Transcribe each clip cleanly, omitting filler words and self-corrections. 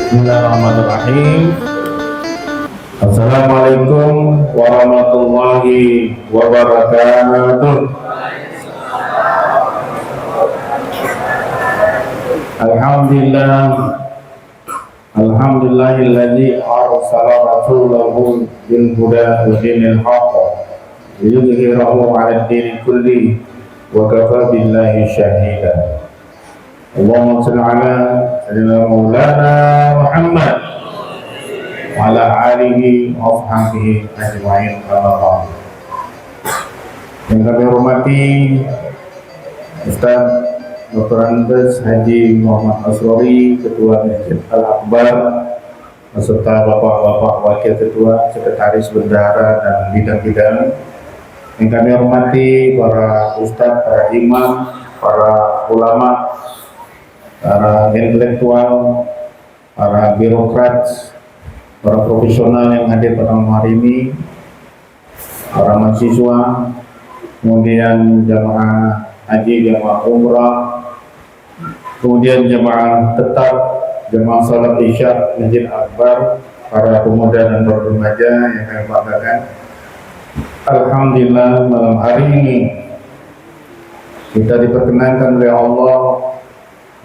Bismillahirrahmanirrahim. Assalamualaikum warahmatullahi wabarakatuh. Alhamdulillahilladzi arsala rasulahu bil huda wa dinil haqq liyudhhirahu 'alad dini kulli wa kafa billahi shahida. Allahumma shalli ala sayyidina maulana Muhammad wa ala alihi wa sahbihi ajma'in. Yang kami hormati Ustaz Dr. Andes Haji Muhammad Asrori, Ketua Masjid Al-Akbar, beserta bapak-bapak wakil ketua, sekretaris bendahara dan bidang-bidang. Yang kami hormati para ustadz, para imam, para ulama, para intelektual, para birokrat, para profesional yang hadir pada malam hari ini, para mahasiswa, kemudian jamaah haji, jamaah umrah, kemudian jamaah tetap, jamaah salat isya Masjid Akbar, para pemuda dan para remaja yang kami banggakan. Alhamdulillah, malam hari ini kita diperkenankan oleh Allah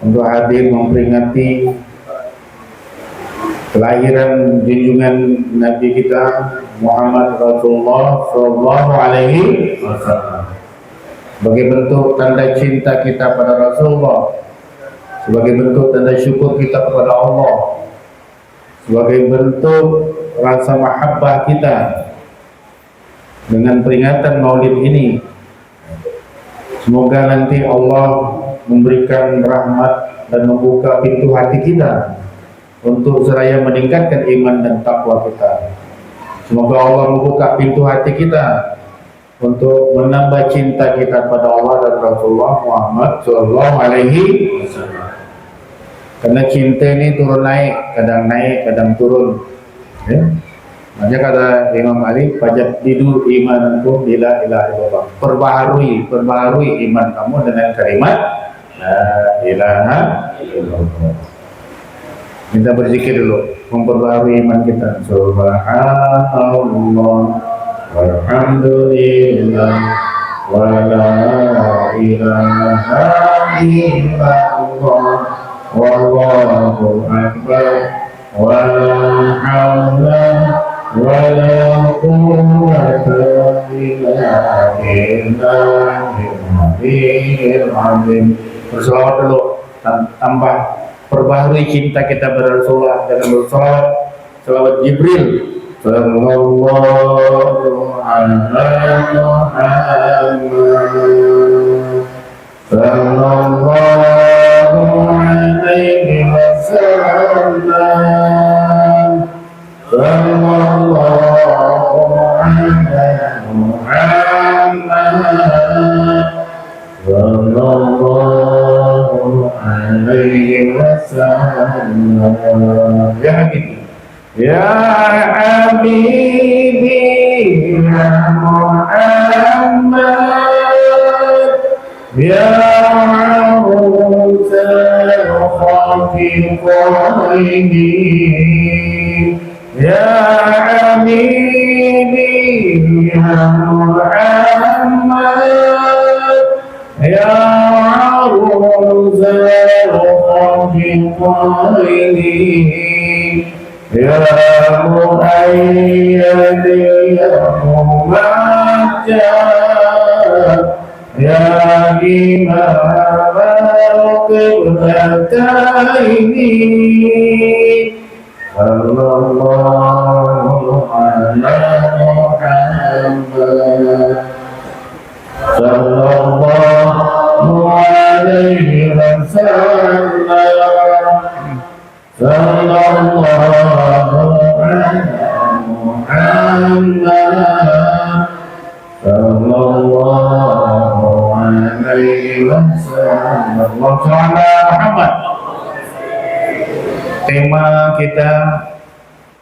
untuk hadir memperingati kelahiran junjungan Nabi kita Muhammad Rasulullah Sallallahu Alaihi Wasallam. Sebagai bentuk tanda cinta kita pada Rasulullah, sebagai bentuk tanda syukur kita kepada Allah, sebagai bentuk rasa mahabbah kita dengan peringatan Maulid ini. Semoga nanti Allah memberikan rahmat dan membuka pintu hati kita untuk seraya meningkatkan iman dan takwa kita. Semoga Allah membuka pintu hati kita untuk menambah cinta kita pada Allah dan Rasulullah Muhammad Sallallahu Alaihi Wasallam. Karena cinta ini turun naik, kadang turun. Ya. Makanya kata Imam Ali, pajak tidur imanku bila ilaha illallah. Perbaharui iman kamu dengan kalimat la ilaha illallah. Kita berzikir dulu, memperbaharui iman kita. Subhanallah walhamdulillah wa la ilaha illallah wallahu akbar wa la hawla wa la quwwata illa billahil azim. Berselawat dulu, tambah perbaharui cinta kita pada Rasulullah dengan berselawat, selawat Jibril. Sallallahu alaihi Muhammad, sallallahu alaihi wasallam, sallallahu alaihi Muhammad, sallallahu alaihi wasallam. Ya Habib, ya Habibi, ya Muhammad, ya Aruzal Khafiqaini, ya Habibi, ya Muhammad, ya Aruzal Khafiqaini, ya Muhayyad, ya Mumajjad, ya Imam al-Qiblataini, sallallahu ala Muhammad, sallallahu alaihi wasallam, sallallahu ala Muhammad, sallallahu alaihi wasallam. Muhammad. Tema kita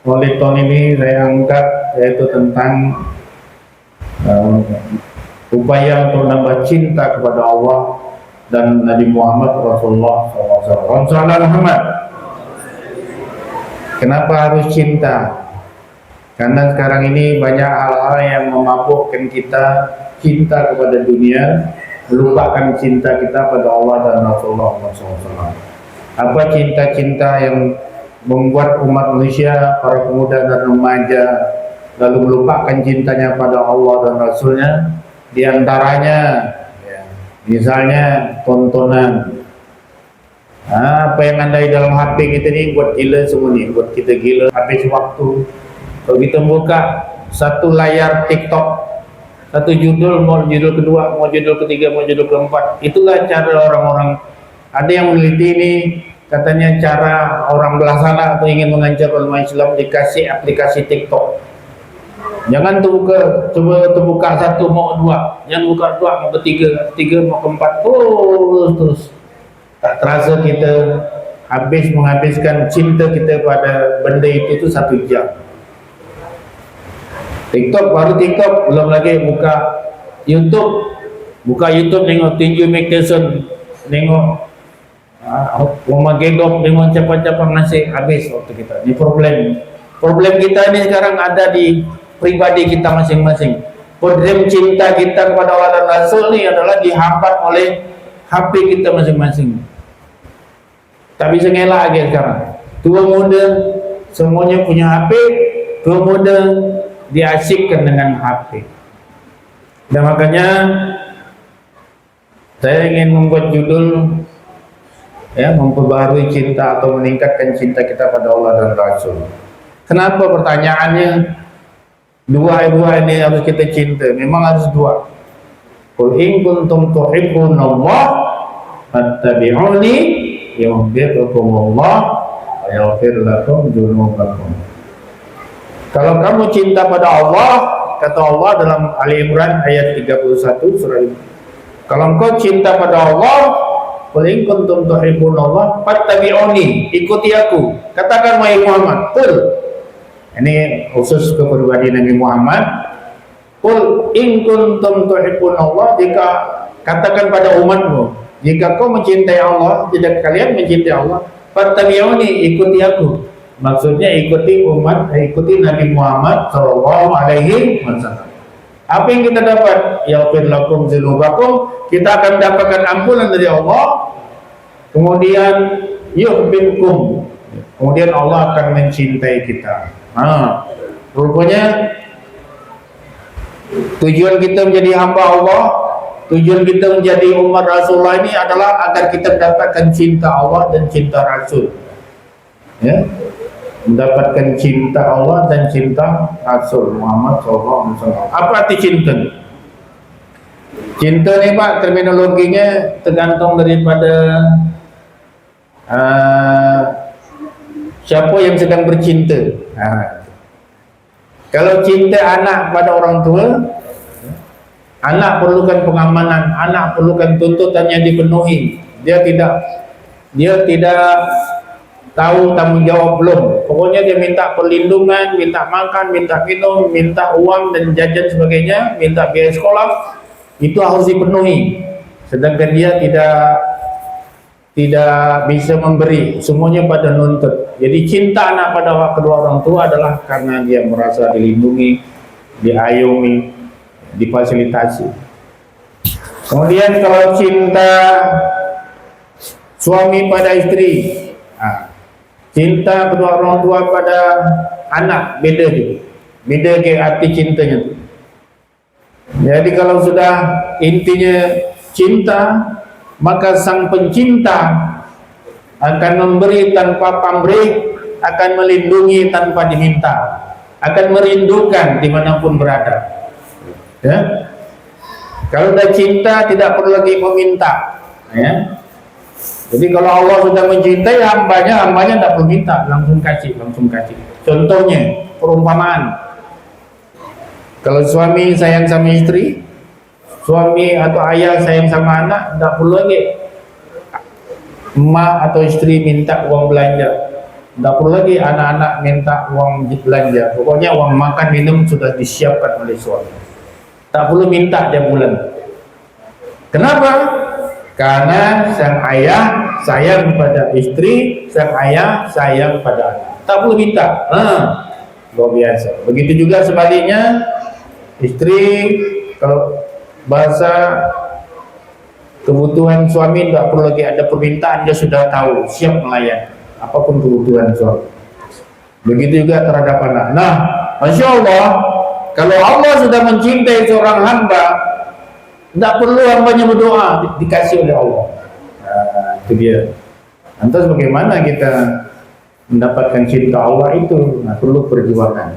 Maulid tahun ini saya angkat yaitu tentang upaya untuk menambah cinta kepada Allah dan Nabi Muhammad Rasulullah SAW. Muhammad. Kenapa harus cinta? Karena sekarang ini banyak hal-hal yang memabukkan kita, cinta kepada dunia, lupakan cinta kita pada Allah dan Rasulullah SAW. Apa cinta-cinta yang membuat umat manusia, para pemuda dan remaja, lalu melupakan cintanya pada Allah dan Rasulnya? Di antaranya, ya, misalnya tontonan. Apa yang ada di dalam HP kita ni buat gila semua ni, buat kita gila, habis waktu. Kalau kita buka satu layar TikTok, satu judul, mau judul kedua, mau judul ketiga, mau judul keempat, itulah cara orang-orang. Ada yang meneliti ini, katanya cara orang belah sana atau ingin mengajar ulama Islam dikasih aplikasi TikTok. Jangan terbuka, coba terbuka satu mau dua, jangan buka dua mau ketiga, tiga mau keempat, terus. Tak terasa kita menghabiskan cinta kita pada benda itu 1 jam. TikTok, baru TikTok, belum lagi buka YouTube tengok tinju Mike Tyson, tengok Magedok, tengok siapa-siapa ngasih, habis waktu kita. Ini problem kita ini sekarang ada di pribadi kita masing-masing. Problem cinta kita kepada Allah dan Rasul ini adalah dihambat oleh HP kita masing-masing. Tak bisa ngelak lagi sekarang. Tua muda semuanya punya HP, tua muda diasyikkan dengan HP. Dan makanya saya ingin membuat judul, ya, memperbaharui cinta atau meningkatkan cinta kita pada Allah dan Rasul. Kenapa pertanyaannya dua ini harus kita cinta? Memang harus dua. Qul in kuntum tuhibbunallah fattabi'uni yuhibbukumullah wa yaghfir lakum dzunubakum. Kalau kamu cinta pada Allah, kata Allah dalam Ali Imran ayat 31 surah ini, kalau engkau cinta pada Allah, qul in kuntum tuhibbunallah fattabi'uni, ikuti aku. Katakan wahai Muhammad, qul, ini khusus ke pribadi Nabi Muhammad, qul in kuntum tuhibbunallah, jika katakan pada umatmu, jika kau mencintai Allah, tidak kalian mencintai Allah, fattabi'uni, ikuti aku. Maksudnya ikuti Nabi Muhammad sallallahu alaihi wasallam. Apa yang kita dapat? Yaghfir lakum dzunubakum, kita akan dapatkan ampunan dari Allah. Kemudian yuhibbukum, kemudian Allah akan mencintai kita. Rupanya tujuan kita menjadi hamba Allah, tujuan kita menjadi umat Rasulullah ini adalah agar kita mendapatkan cinta Allah dan cinta Rasul, ya, mendapatkan cinta Allah dan cinta Rasul Muhammad SAW. Apa arti cinta? Cinta ni Pak, terminologinya tergantung daripada siapa yang sedang bercinta. Kalau cinta anak pada orang tua, anak perlukan pengamanan, anak perlukan tuntutan yang dipenuhi. Dia tidak tahu tanggung jawab belum. Pokoknya dia minta perlindungan, minta makan, minta minum, minta uang dan jajan sebagainya, minta biaya sekolah, itu harus dipenuhi. Sedangkan dia tidak bisa memberi, semuanya pada nuntut. Jadi cinta anak pada kedua orang tua adalah karena dia merasa dilindungi, diayomi, difasilitasi. Kemudian kalau cinta suami pada istri, cinta kedua orang tua pada anak, beda juga, beda ke arti cintanya. Jadi kalau sudah intinya cinta, maka sang pencinta akan memberi tanpa pamrih, akan melindungi tanpa diminta, akan merindukan dimanapun berada. Ya, kalau sudah cinta tidak perlu lagi meminta. Ya, jadi kalau Allah sudah mencintai hambanya tidak perlu minta, langsung kasih. Contohnya, perumpamaan. Kalau suami sayang sama istri, suami atau ayah sayang sama anak, tidak perlu lagi emak atau istri minta uang belanja, tidak perlu lagi anak-anak minta uang belanja. Pokoknya uang makan minum sudah disiapkan oleh suami, tak perlu minta tiap bulan. Kenapa? Karena sang ayah, sayang pada istri, sang ayah sayang pada anak. Tak perlu minta. Luar biasa. Begitu juga sebaliknya, istri kalau bahasa kebutuhan suami tidak perlu lagi ada permintaan, dia sudah tahu, siap melayani apapun kebutuhan suami. Begitu juga terhadap anak. Nah, Masya Allah, kalau Allah sudah mencintai seorang hamba, tidak perlu hambanya berdoa, dikasih oleh Allah. Nah, itu dia. Lantas bagaimana kita mendapatkan cinta Allah itu? Nah, perlu perjuangan.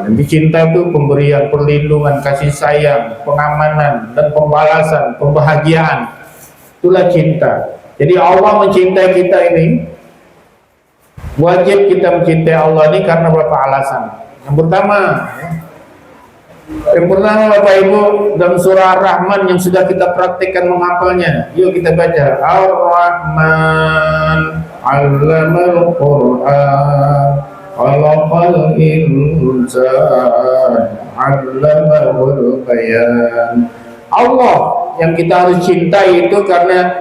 Nanti cinta itu pemberian, perlindungan, kasih sayang, pengamanan, dan pembalasan, pembahagiaan. Itulah cinta. Jadi Allah mencintai kita ini, wajib kita mencintai Allah ini karena beberapa alasan. Yang pertama Bapak Ibu, dalam surah Ar-Rahman yang sudah kita praktikkan menghafalnya, yuk kita baca. Ar-Rahman 'allamal Qur'an, khalaqal insan, 'allamahul bayan. Allah yang kita harus cintai itu karena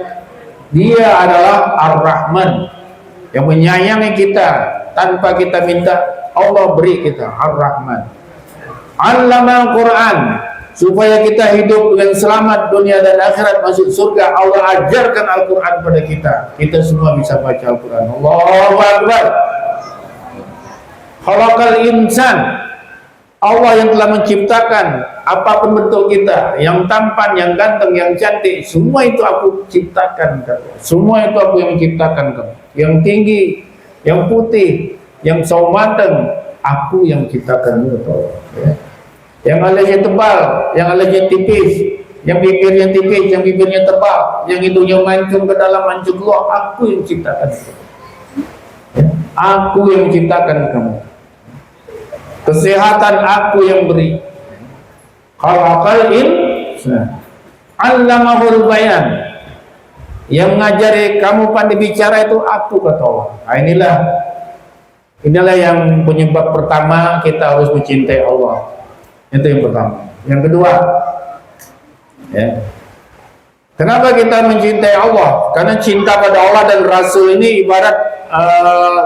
Dia adalah Ar-Rahman, yang menyayangi kita tanpa kita minta, Allah beri kita. Ar-Rahman 'allamal Qur'an, supaya kita hidup dengan selamat dunia dan akhirat, masuk surga. Allah ajarkan Al-Quran pada kita. Kita semua bisa baca Al-Quran. Allahu Akbar. Khalaqal insan, Allah yang telah menciptakan apapun bentuk kita, yang tampan, yang ganteng, yang cantik, semua itu aku ciptakan kamu. Semua itu aku yang menciptakan kamu. Yang tinggi, yang putih, yang sawo mateng, aku yang ciptakan itu. Ya. Yang alisnya tebal, yang alisnya tipis, yang bibirnya tipis, yang bibirnya tebal, yang hidungnya mancung ke dalam, mancung keluar, aku yang ciptakan kamu. Ya. Aku yang ciptakan kamu. Kesehatan aku yang beri. Khalaqal insan, 'allamahul bayan. Yang ngajari kamu pandai bicara itu aku, kata Allah. Nah, inilah yang penyebab pertama kita harus mencintai Allah. Itu yang pertama. Yang kedua, ya, kenapa kita mencintai Allah? Karena cinta pada Allah dan Rasul ini ibarat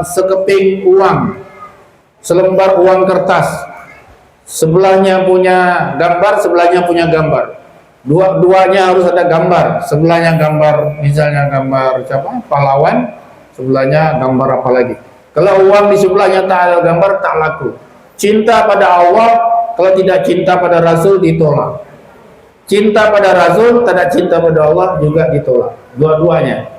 sekeping uang, selembar uang kertas. Sebelahnya punya gambar, sebelahnya punya gambar. Dua-duanya harus ada gambar. Sebelahnya gambar, misalnya gambar siapa? Pahlawan. Sebelahnya gambar apa lagi? Kalau uang di sebelahnya tak ada gambar, tak laku. Cinta pada Allah, kalau tidak cinta pada Rasul, ditolak. Cinta pada Rasul, tidak cinta pada Allah, juga ditolak. Dua-duanya.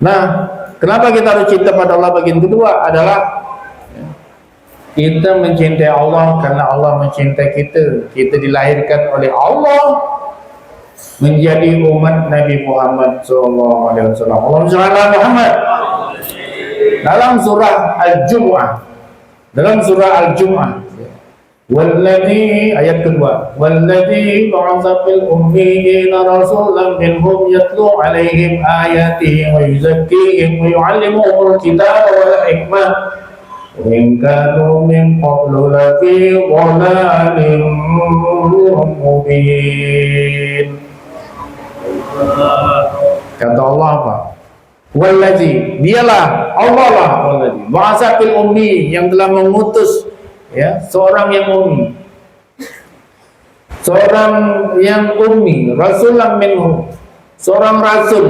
Nah, kenapa kita harus cinta pada Allah? Bagian kedua adalah kita mencintai Allah karena Allah mencintai kita. Kita dilahirkan oleh Allah menjadi umat Nabi Muhammad SAW. Allahumma shalli ala Muhammad. Dalam surah Al-Jumu'ah, Walladzi, ayat kedua, Walladzi ba'atha fil ummiyina rasulan minhum yatlu 'alaihim ayatihi wa yuzakkihim wa yu'allimuhumul kitaba wal hikmah wa in kanu min qablu lafi dhalalin mubin. Kata Allah apa? Walladzi, dialah Allah lah, walladzi ba'atha fil ummi, yang telah mengutus, ya, seorang yang ummi, rasulan minhum, seorang rasul,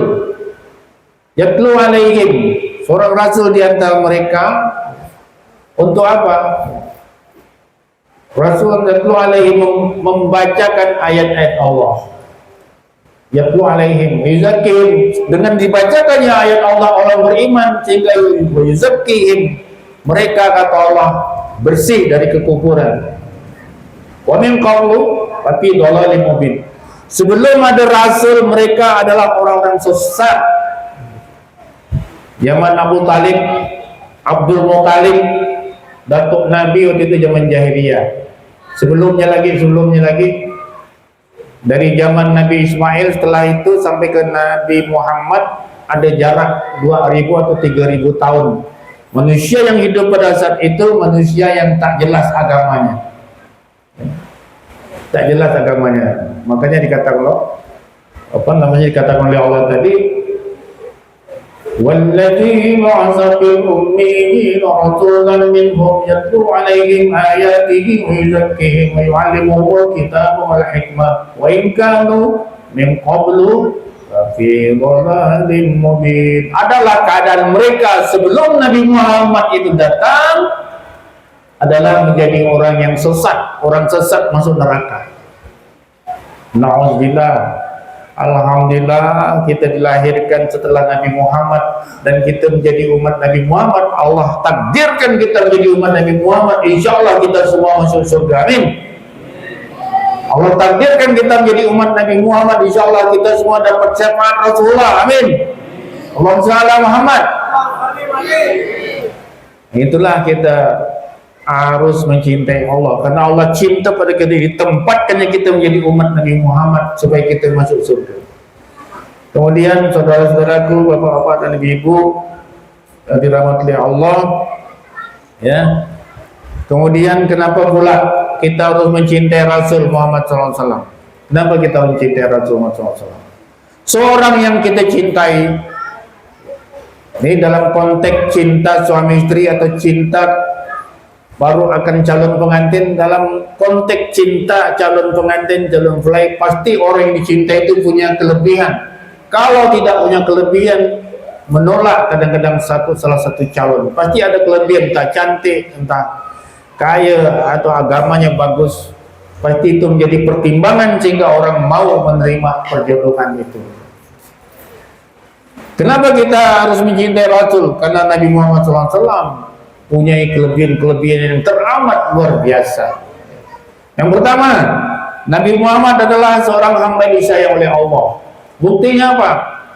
yatlu alaihim, seorang rasul di antara mereka. Untuk apa? Rasul yatlu alaihim, membacakan ayat-ayat Allah. Yatlu alaihim, yuzakkihim, dengan dibacakannya ayat Allah, orang beriman, sehingga yuzakkihim, mereka, kata Allah, bersih dari kekufuran. Wa min qablu tapi dhalalin mubin. Sebelum ada rasul, mereka adalah orang-orang sesat. Zaman Abu Talib, Abdul Muttalib, datuk Nabi waktu itu zaman jahiliyah. Sebelumnya lagi dari zaman Nabi Ismail, setelah itu sampai ke Nabi Muhammad ada jarak 2000 atau 3000 tahun. Manusia yang hidup pada saat itu manusia yang tak jelas agamanya. Tak jelas agamanya. Makanya dikatakan oleh Allah tadi, والذي بعث في الأميين رسولا منهم يتلو عليهم آياته ويزكيهم ويعلمهم الكتاب والحكمة وإن كانوا من قبل fi dhalalin mubin. Adalah keadaan mereka sebelum Nabi Muhammad itu datang adalah menjadi orang yang sesat, orang sesat masuk neraka. Na'udzubillah. Alhamdulillah kita dilahirkan setelah Nabi Muhammad dan kita menjadi umat Nabi Muhammad. Allah takdirkan kita menjadi umat Nabi Muhammad. Insyaallah kita semua masuk surga. Amin. Allah takdirkan kita menjadi umat Nabi Muhammad, insyaallah kita semua dapat syafaat Rasulullah. Amin. Allahumma shalli ala Muhammad. Itulah kita harus mencintai Allah, karena Allah cinta pada kita, ditempatkannya kita menjadi umat Nabi Muhammad supaya kita masuk surga. Kemudian saudara-saudaraku, bapak-bapak dan ibu-ibu dirahmati Allah, ya. Kemudian kenapa pula kita harus mencintai Rasul Muhammad SAW? Kenapa kita mencintai Rasul Muhammad SAW? Seorang yang kita cintai, ini dalam konteks cinta suami istri atau cinta baru akan calon pengantin, dalam konteks cinta calon pengantin, calon mempelai, pasti orang yang dicintai itu punya kelebihan. Kalau tidak punya kelebihan, menolak kadang-kadang salah satu calon. Pasti ada kelebihan, entah cantik, entah kaya atau agamanya bagus, pasti itu menjadi pertimbangan sehingga orang mau menerima perjodohan itu. Kenapa kita harus mencintai Rasul? Karena Nabi Muhammad SAW punya kelebihan-kelebihan yang teramat luar biasa. Yang pertama, Nabi Muhammad adalah seorang hamba yang disayang oleh Allah. Buktinya apa?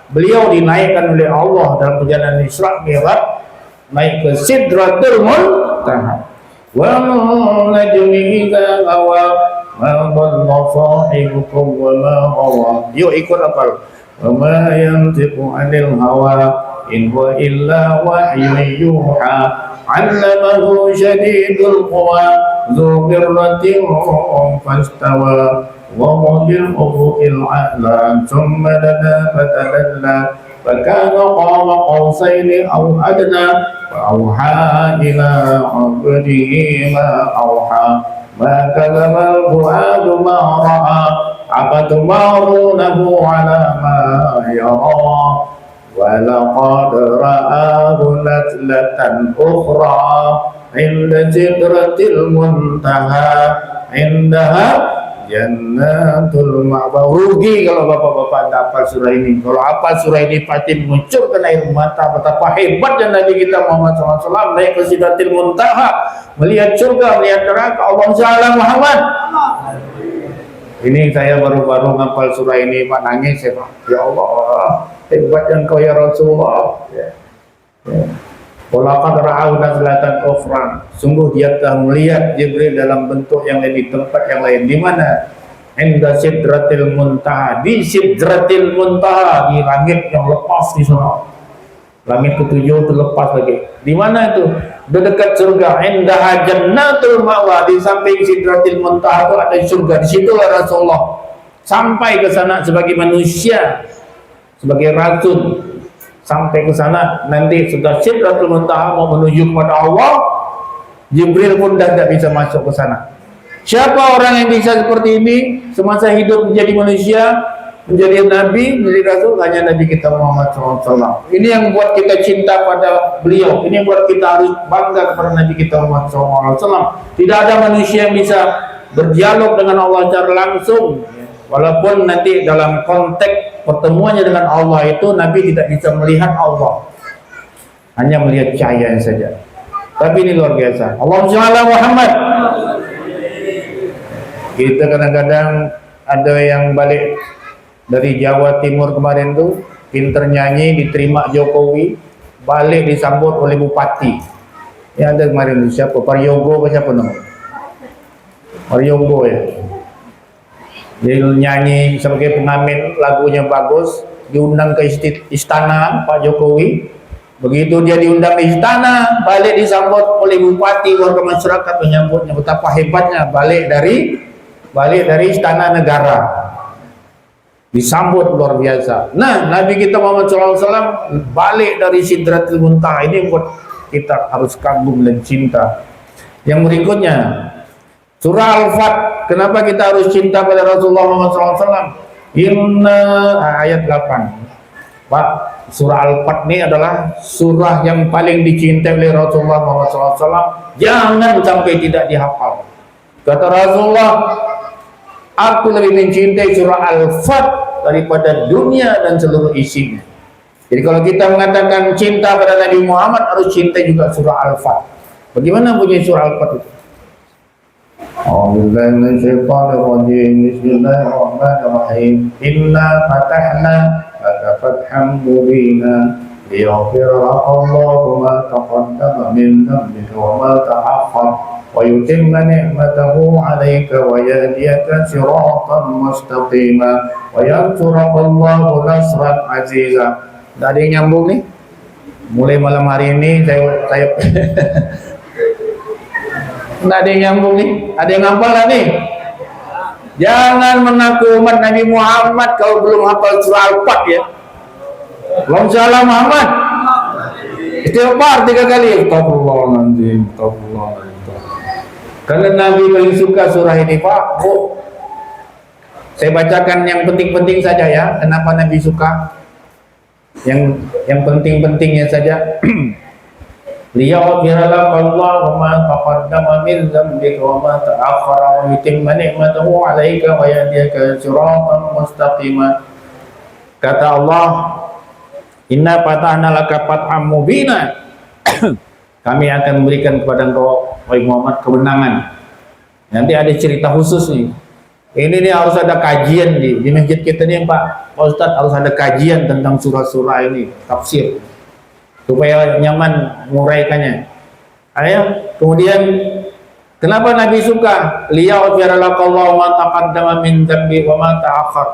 Beliau dinaikkan oleh Allah dalam perjalanan Isra Mi'raj, naik ke Sidratul Muntaha. وَالنَّجْمِ إِذَا هَوَى مَا ضَلَّ صَاحِبُكُمْ وَمَا غَوَى. Yuk ikut apal. وَمَا يَنْطِقُ عَنِ الْهَوَى إِنْ هُوَ إِلَّا وَحْيٌ يُوحَى عَلَّمَهُ شَدِيدُ الْقُوَى ذُو مِرَّةٍ فَاسْتَوَى وَهُوَ بِالْأُفُقِ الْأَعْلَى ثُمَّ دَنَا فَتَدَلَّى فكان قاب قوسين أو أدنى فأوحى إلى عبده ما أوحى ما كذب الفؤاد ما رأى أفتمارونه على ما يرى ولقد رآه نزلة أخرى عند سدرة المنتهى عندها Jannatul Ma'wa. Rugi kalau bapak-bapak tidak hafal surah ini. Kalau hafal surah ini pasti mengucurkan air mata betapa hebatnya Nabi kita Muhammad SAW naik ke Sidratil Muntaha, melihat surga, melihat neraka. Allahumma shalli ala Muhammad. Ini saya baru-baru hafal surah ini, Pak, nangis ya Pak. Ya Allah, hebat Engkau ya Rasulullah. Ya. Walaqad ra'ahu nazlatan ukhra. Sungguh dia telah melihat Jibril dalam bentuk yang lain, di tempat yang lain. Di mana? Inda Sidratil Muntaha. Di Sidratil Muntaha, di langit yang lepas di sana. Langit ketujuh itu lepas lagi. Di mana itu? Di dekat surga. Indaha Jannatul Ma'wa. Di samping Sidratil Muntaha itu ada surga. Di situlah Rasulullah sampai ke sana sebagai manusia, sebagai rasul. Sampai ke sana, nanti sudah Sidratul Muntaha mau menuju kepada Allah, Jibril pun dah tidak bisa masuk ke sana. Siapa orang yang bisa seperti ini semasa hidup menjadi manusia, menjadi nabi, menjadi rasul? Hanya Nabi kita Muhammad SAW. Ini yang buat kita cinta pada beliau. Ini yang buat kita harus bangga kepada Nabi kita Muhammad SAW. Tidak ada manusia yang bisa berdialog dengan Allah secara langsung, walaupun nanti dalam konteks pertemuannya dengan Allah itu Nabi tidak bisa melihat Allah, hanya melihat cahaya saja. Tapi ini luar biasa. Allahumma shalli ala Muhammad. Kita kadang-kadang ada yang balik dari Jawa Timur kemarin tuh, pinter nyanyi, diterima Jokowi, balik disambut oleh Bupati. Ya ada kemarin siapa? Paryogo siapa namanya? Paryogo ya. Dia nyanyi sebagai pengamen, lagunya bagus, diundang ke istana Pak Jokowi. Begitu dia diundang ke istana, balik disambut oleh bupati, warga masyarakat menyambutnya. Betapa hebatnya balik dari istana negara. disambut luar biasa. Nah, Nabi kita Muhammad SAW balik dari Sidratul Muntaha, ini buat kita harus kagum dan cinta. Yang berikutnya, surah Al-Fat. Kenapa kita harus cinta pada Rasulullah Muhammad SAW? Ayat 8. Pak, surah Al-Fat ini adalah surah yang paling dicintai oleh Rasulullah Muhammad SAW. Jangan sampai tidak dihafal. Kata Rasulullah, aku lebih mencintai surah Al-Fat daripada dunia dan seluruh isinya. Jadi kalau kita mengatakan cinta pada Nabi Muhammad, harus cinta juga surah Al-Fat. Bagaimana bunyi surah Al-Fat itu? Bismillahirrahmanirrahim. Inna fatahna laka fatham mubina liyaghfira laka Allahu ma taqaddama min dhanbika wa ma ta'akhkhar wa yutimma ni'matahu 'alaika wa yahdiyaka siratan mustaqima wa yansuraka Allahu nasran 'aziza. Tidak ada yang nyambung nih? Mulai malam hari ini saya tidak ada yang nyambung nih? Ada yang hafal lah nih? Jangan mengaku umat Nabi Muhammad kalau belum hafal surah Al-Fat ya. Allahumma shalli ala Muhammad. Istighfar 3 kali. Astagfirullahaladzim. Karena Nabi paling suka surah ini, Pak, Bu. Saya bacakan yang penting-penting saja ya. Kenapa Nabi suka? Yang penting-pentingnya saja. Liyaghfira laka Allahu ma taqaddama min dhanbika wa ma ta'akhkhara wa yutimma ni'matahu 'alaika wa yahdiyaka siratan mustaqima. Kata Allah, inna fatahna laka fatham mubina. Kami akan memberikan kepada engkau wahai Muhammad kemenangan. Nanti ada cerita khusus nih. Ini nih harus ada kajian di masjid kita nih Pak Ustadz, harus ada kajian tentang surah-surah ini, tafsir, supaya nyaman menguraikannya. Ayo, kemudian kenapa Nabi suka? Liyaghfira laka Allahu ma taqaddama min dzambi wa ma ta'akhkhar.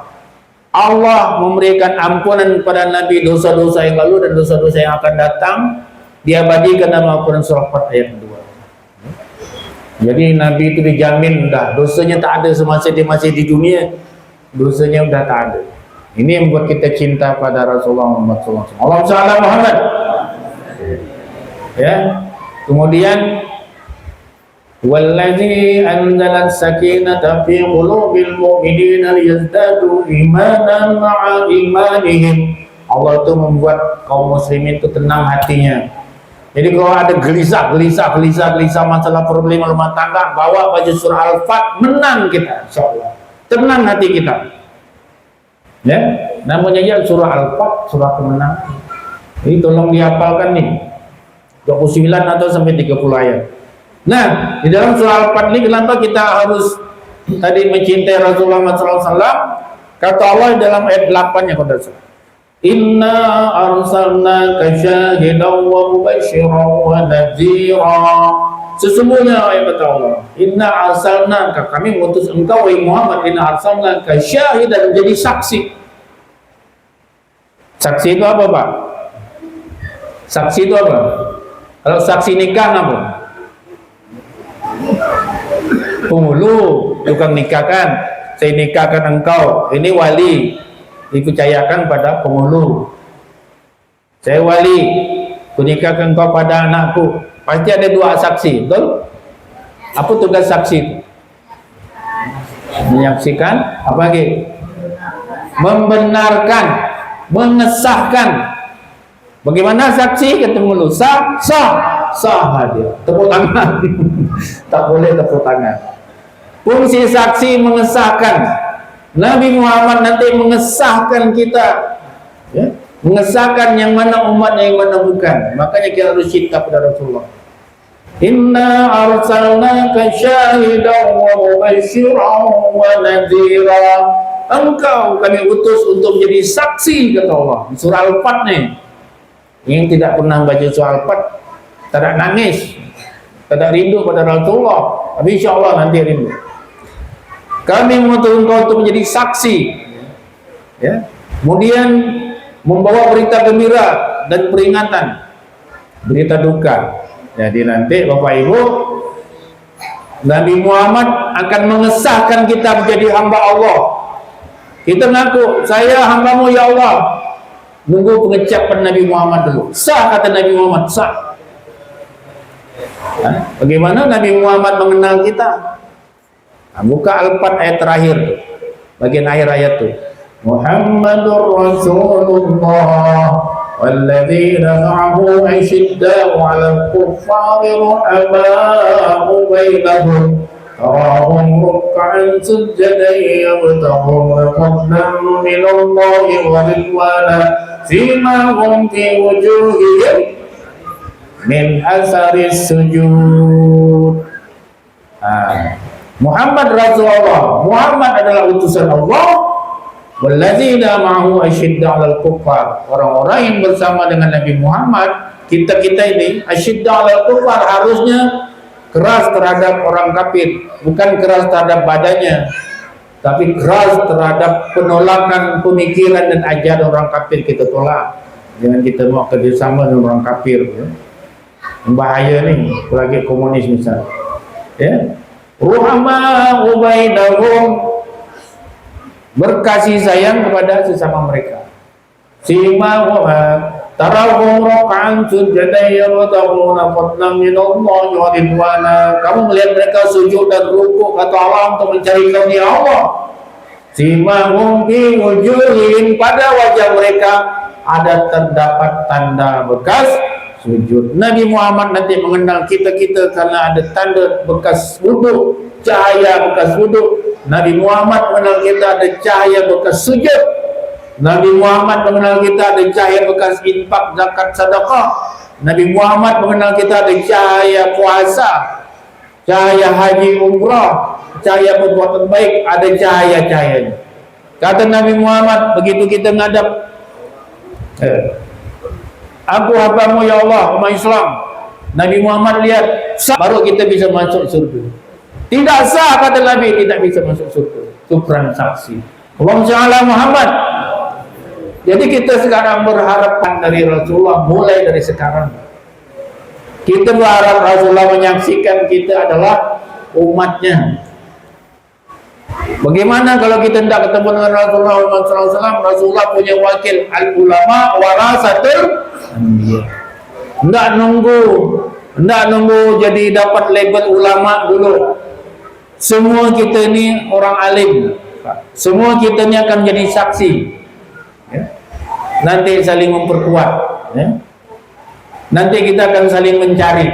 Allah memberikan ampunan kepada Nabi dosa-dosa yang lalu dan dosa-dosa yang akan datang, diabadikan dalam Al-Quran surah 4 ayat 2. Jadi Nabi itu dijamin dah dosanya tak ada semasa dia masih di dunia, dosanya udah tak ada. Ini yang membuat kita cinta pada Rasulullah Muhammad SAW. Allahumma shalli ala Muhammad. Ya, kemudian wallazi anzala as-sakinata fi qulubil mu'minina liyazdadu imanan ma'a imanihim. Allah itu membuat kaum muslimin itu tenang hatinya. Jadi kalau ada gelisah masalah problem rumah tangga, bawa baca surah Al-Fat, menang kita, insyaallah. Tenang hati kita. Ya, namanya aja surah Al-Fat, surah kemenangan. Jadi tolong dihafalkan nih. 29 atau sampai 30 ayat. Nah, di dalam surah Al-Fat ini kenapa kita harus tadi mencintai Rasulullah SAW? Kata Allah dalam ayat 8-nya pada surah, inna arsalnaka syahidan wa mubasysyiran wa nadhira. Sesungguhnya ayat kata Allah, inna arsalnaka, kami mengutus engkau wahai Muhammad, inna arsalnaka syahidan, menjadi saksi. Saksi itu apa Pak? Saksi itu apa? Kalau saksi nikah apa? Penghulu, tukang nikah kan. Saya nikahkan engkau, ini wali, dipercayakan pada penghulu. Saya wali, kunikahkan engkau pada anakku. Pasti ada 2 saksi, betul? Apa tugas saksi? Menyaksikan, apa lagi? Membenarkan, mengesahkan. Bagaimana saksi? Kata penghulu, sah hadir. Tepuk tangan. Tak boleh tepuk tangan. Fungsi saksi mengesahkan. Nabi Muhammad nanti mengesahkan kita, ya? Mengesahkan yang mana umatnya, yang mana bukan. Makanya kita harus cinta pada Rasulullah. Inna arsalnaka syahidan wa mubasysyiran wa nadhira. Engkau kami utus untuk menjadi saksi, kata Allah. Surah Al-Fat nih. Yang tidak pernah baca surah Al-Fat, tidak nangis, tidak rindu pada Rasulullah. Tapi insya Allah nanti rindu. Kami mengutus engkau untuk menjadi saksi, ya. Kemudian membawa berita gembira dan peringatan, berita duka. Jadi nanti Bapak Ibu, Nabi Muhammad akan mengesahkan kita menjadi hamba Allah. Kita ngaku, saya hambamu ya Allah. Nunggu pengecapan Nabi Muhammad dulu. Sah kata Nabi Muhammad, sah. Bagaimana Nabi Muhammad mengenal kita? Buka Al-Fat ayat terakhir tuh. Bagian akhir ayat tuh. Muhammadur Rasulullah walladzina ma'ahu asyidda'u 'alal kuffari ruhama'u bainahum tarahum ruk'an sujjadan yabtaghuna fadlan minallahi wa ridwana simahum fi wujuhihim min asaris sujud. Muhammad Rasulullah, Muhammad adalah utusan Allah. Walladzina ma'ahu asyidda 'alal kuffar, orang-orang yang bersama dengan Nabi Muhammad, kita ini asyidda 'alal kuffar, harusnya keras terhadap orang kafir, bukan keras terhadap badannya, tapi keras terhadap penolakan pemikiran dan ajaran orang kafir kita tolak. Jangan kita mau kerjasama dengan orang kafir, ya. Bahaya nih, apalagi komunis misalnya. Ya. Ruhama ubaidahum, berkasih sayang kepada sesama mereka. Sima wa tarahum ruk'an sujadan yabtaghuna fadlan minallahi wa ridwana. Kamu melihat mereka sujud dan rukuk kata Allah untuk mencari karunia Allah. Sima hum fi wujuhihim, pada wajah mereka ada terdapat tanda bekas sujud. Nabi Muhammad nanti mengenal kita karena ada tanda bekas wudhu, cahaya bekas wudhu. Nabi Muhammad mengenal kita ada cahaya bekas sujud. Nabi Muhammad mengenal kita ada cahaya bekas infak, zakat, sedekah. Nabi Muhammad mengenal kita ada cahaya puasa, cahaya haji, umrah, cahaya perbuatan baik, ada cahaya-cahayanya. Kata Nabi Muhammad begitu kita ngadap, aku hambamu ya Allah, umat Islam. Nabi Muhammad lihat, baru kita bisa masuk surga. Tidak sah kata Nabi, tidak bisa masuk surga. Syukran saksi. Allahumma shalli ala Muhammad. Jadi kita sekarang berharap dari Rasulullah, mulai dari sekarang. Kita berharap Rasulullah menyaksikan kita adalah umatnya. Bagaimana kalau kita tidak ketemu dengan Rasulullah SAW? Rasulullah punya wakil, al-ulama warasatul anbiya. Tidak nunggu jadi dapat label ulama dulu. Semua kita ini orang alim. Semua kita ini akan jadi saksi. Ya. Nanti saling memperkuat. Ya. Nanti kita akan saling mencari.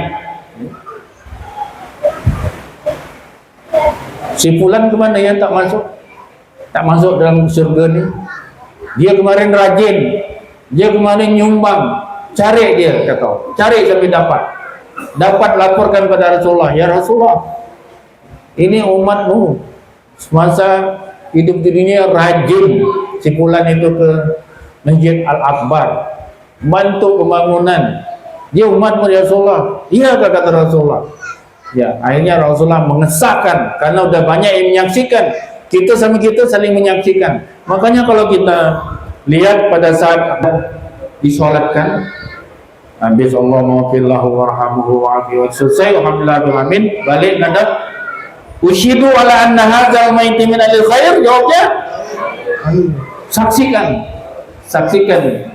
Si fulan kemana ya, tak masuk dalam surga ni. Dia kemarin rajin, dia kemarin nyumbang, cari dia, kata, cari sampai dapat laporkan pada Rasulullah, ya Rasulullah, ini umatmu semasa hidup di dunia rajin si fulan itu ke Masjid Al-Akbar, bantu pembangunan, dia umatmu ya Rasulullah. Iya kata Rasulullah. Ya, akhirnya Rasulullah mengesahkan karena udah banyak yang menyaksikan. Kita sama kita saling menyaksikan. Makanya kalau kita lihat pada saat disolatkan, habis Allah maghfirlahu warhamhu wa'afihi wa selesai, alhamdulillah amin, balik nadab ushidu ala anna hadzal maiti min alil khair, jawabnya saksikan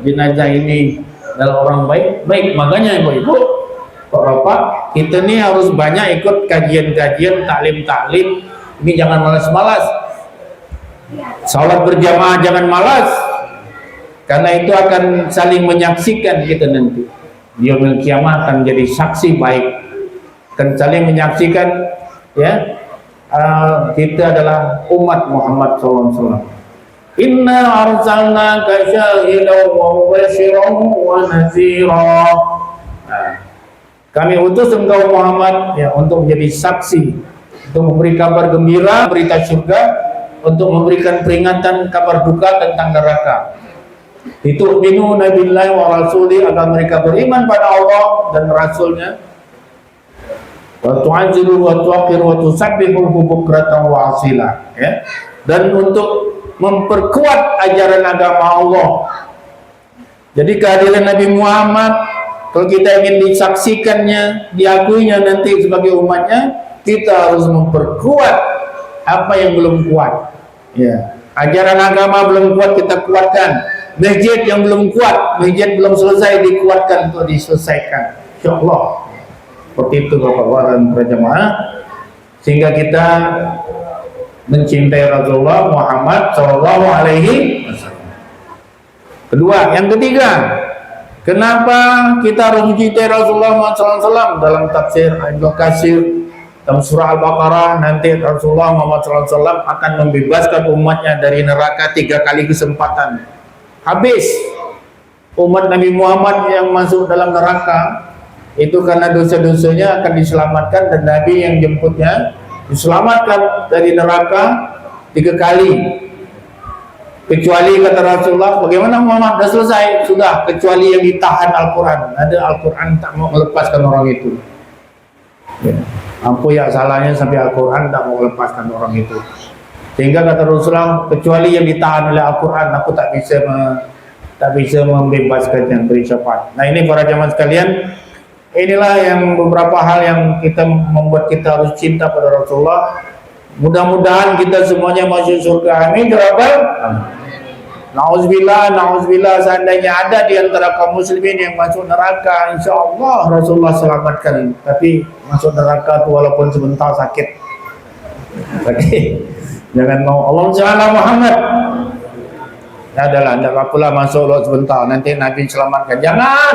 jenazah ini adalah orang baik. Makanya ibu-ibu, Bapak, kita ini harus banyak ikut kajian-kajian, taklim. Ini jangan malas-malas. Salat berjamaah jangan malas. Karena itu akan saling menyaksikan kita nanti. Di yaumil kiamah akan jadi saksi baik. Akan saling menyaksikan, ya, kita adalah umat Muhammad SAW. Inna arsalnaka syahidan wa mubasysyiran wa nadhira. Kami utus engkau Muhammad, ya, untuk menjadi saksi, untuk memberi kabar gembira, berita surga, untuk memberikan peringatan kabar duka tentang neraka. Itu minu nabillahi wa rasuli, agar mereka beriman pada Allah dan Rasulnya. Wa tu'azziru wa tuqiru wa tusabbihu bukratan wa asila, ya. Dan untuk memperkuat ajaran agama Allah. Jadi kehadiran Nabi Muhammad, kalau kita ingin disaksikannya, diakuinya nanti sebagai umatnya, kita harus memperkuat apa yang belum kuat. Ya, Ajaran agama belum kuat, kita kuatkan. Masjid yang belum kuat, masjid belum selesai, dikuatkan untuk diselesaikan, insyaallah. Seperti itu Bapak-bapak dan para jemaah, sehingga kita mencintai Rasulullah Muhammad Shallallahu Alaihi Wasallam. Kedua, yang ketiga, kenapa kita harus mencintai Rasulullah Muhammad Sallallahu Alaihi Wasallam? Dalam tafsir Ibnu Katsir dalam surah Al-Baqarah, nanti Rasulullah Muhammad Sallallahu Alaihi Wasallam akan membebaskan umatnya dari neraka 3 kali kesempatan. Habis umat Nabi Muhammad yang masuk dalam neraka itu karena dosa-dosanya akan diselamatkan, dan Nabi yang jemputnya diselamatkan dari neraka 3 kali. Kecuali kata Rasulullah, bagaimana Muhammad? Sudah selesai, sudah, kecuali yang ditahan Al-Quran. Ada Al-Quran tak mau melepaskan orang itu. Ya. Ampun ya salahnya sampai Al-Quran tak mau melepaskan orang itu. Sehingga kata Rasulullah, kecuali yang ditahan oleh Al-Quran, aku tak bisa membebaskan yang beri syafaat. Nah ini para jamaah sekalian, inilah yang beberapa hal yang kita membuat kita harus cinta pada Rasulullah. Mudah-mudahan kita semuanya masuk surga. Amin ya rabbal alamin. Nauzubillah, seandainya ada di antara kaum muslimin yang masuk neraka, insya Allah Rasulullah selamatkan. Tapi masuk neraka itu walaupun sebentar sakit. Jangan mau Allah Ta'ala Muhammad. Ya adalah, tidak apa-apalah masuk Allah sebentar, nanti Nabi selamatkan. Jangan.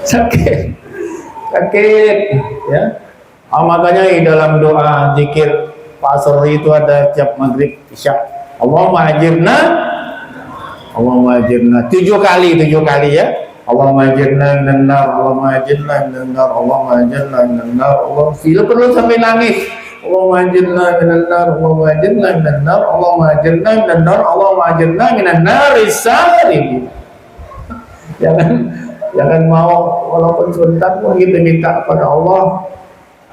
Sakit, ya. Makanya di dalam doa zikir Asr itu ada tiap maghrib isya. Allahumma ajirna 7 kali ya. Allahumma ajirna minan nar, Allahumma ajirna minan nar, Allahumma ajirna minan nar. Allah sila perlu sampai nangis. Allahumma ajirna minan nar, Allahumma ajirna minan nar, Allahumma ajirna minan nar, Allahumma ajirna minan nar isarim. Jangan mau walaupun sebentar pun kita minta kepada Allah,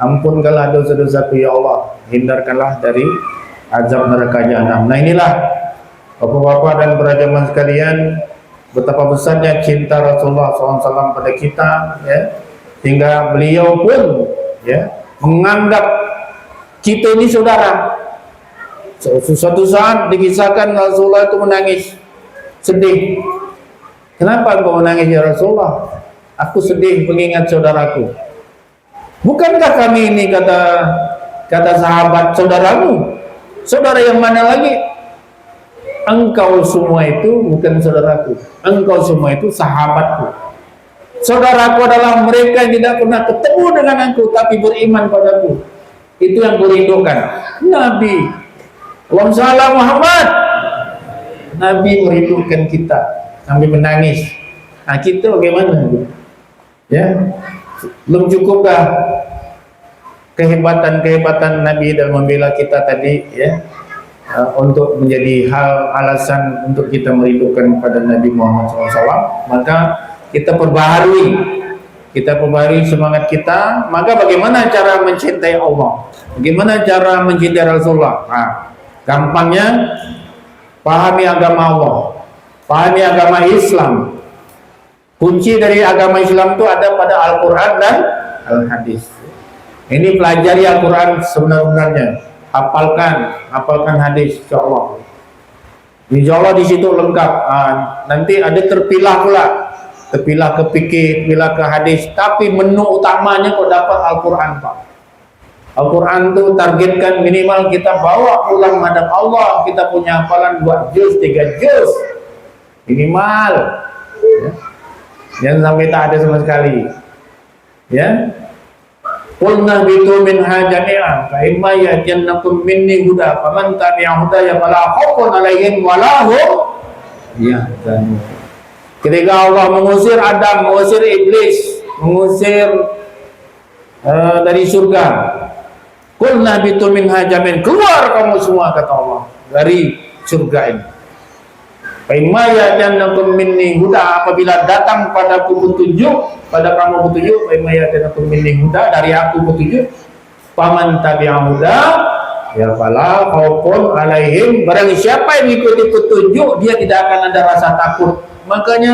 ampunkanlah dosa-dosaku ya Allah, hindarkanlah dari azab neraka jahanam. Nah inilah Bapak-bapak dan para jemaah sekalian, betapa besarnya cinta Rasulullah SAW pada kita, ya, sehingga beliau pun ya menganggap kita ini saudara. Suatu saat dikisahkan Rasulullah itu menangis, sedih. Kenapa engkau menangis ya Rasulullah? Aku sedih mengingat saudaraku. Bukankah kami ini, kata sahabat, saudaramu? Saudara yang mana lagi? Engkau semua itu bukan saudaraku. Engkau semua itu sahabatku. Saudaraku adalah mereka yang tidak pernah ketemu dengan aku tapi beriman padaku. Itu yang kurindukan. Nabi Allahumma shalli Muhammad. Nabi merindukan kita sampai menangis. Nah kita bagaimana? Ya, belum cukupkah kehebatan Nabi dalam membela kita tadi, ya, untuk menjadi alasan untuk kita merindukan pada Nabi Muhammad SAW? Maka kita perbaharui semangat kita. Maka bagaimana cara mencintai Allah? Bagaimana cara mencintai Rasulullah? Nah, gampangnya pahami agama Allah, pahami agama Islam. Kunci dari agama Islam itu ada pada Al-Quran dan Al-Hadis. Ini pelajari Al-Quran sebenar-benarnya, hafalkan hadis, insya Allah. Insya Allah di situ lengkap. Nanti ada terpilah ke fikih, terpilah ke hadis. Tapi menu utamanya kok dapat Al-Quran, Pak. Al-Quran itu targetkan minimal kita bawa pulang menghadap Allah. Kita punya hafalan 2 juz, 3 juz minimal. Ya. Jangan sampai tak ada sama sekali. Ya. Qulna bitu minha jami'an fa imma yatiyannakum minni huda faman tabi'a hudaya fala khaufun 'alaihim wa la hum yahzanun. Ketika Allah mengusir Adam, mengusir iblis, mengusir dari surga, qulna bitu minha jami'an, keluar kamu semua kata Allah dari surga ini. Fa imma yatiyannakum minni huda, apabila datang padaku petunjuk, pada kamu petunjuk, fa imma yatiyannakum minni huda, dari aku petunjuk, faman tabi'a huda ya fala khaufun 'alaihim, barang siapa yang mengikuti petunjuk dia tidak akan ada rasa takut. Makanya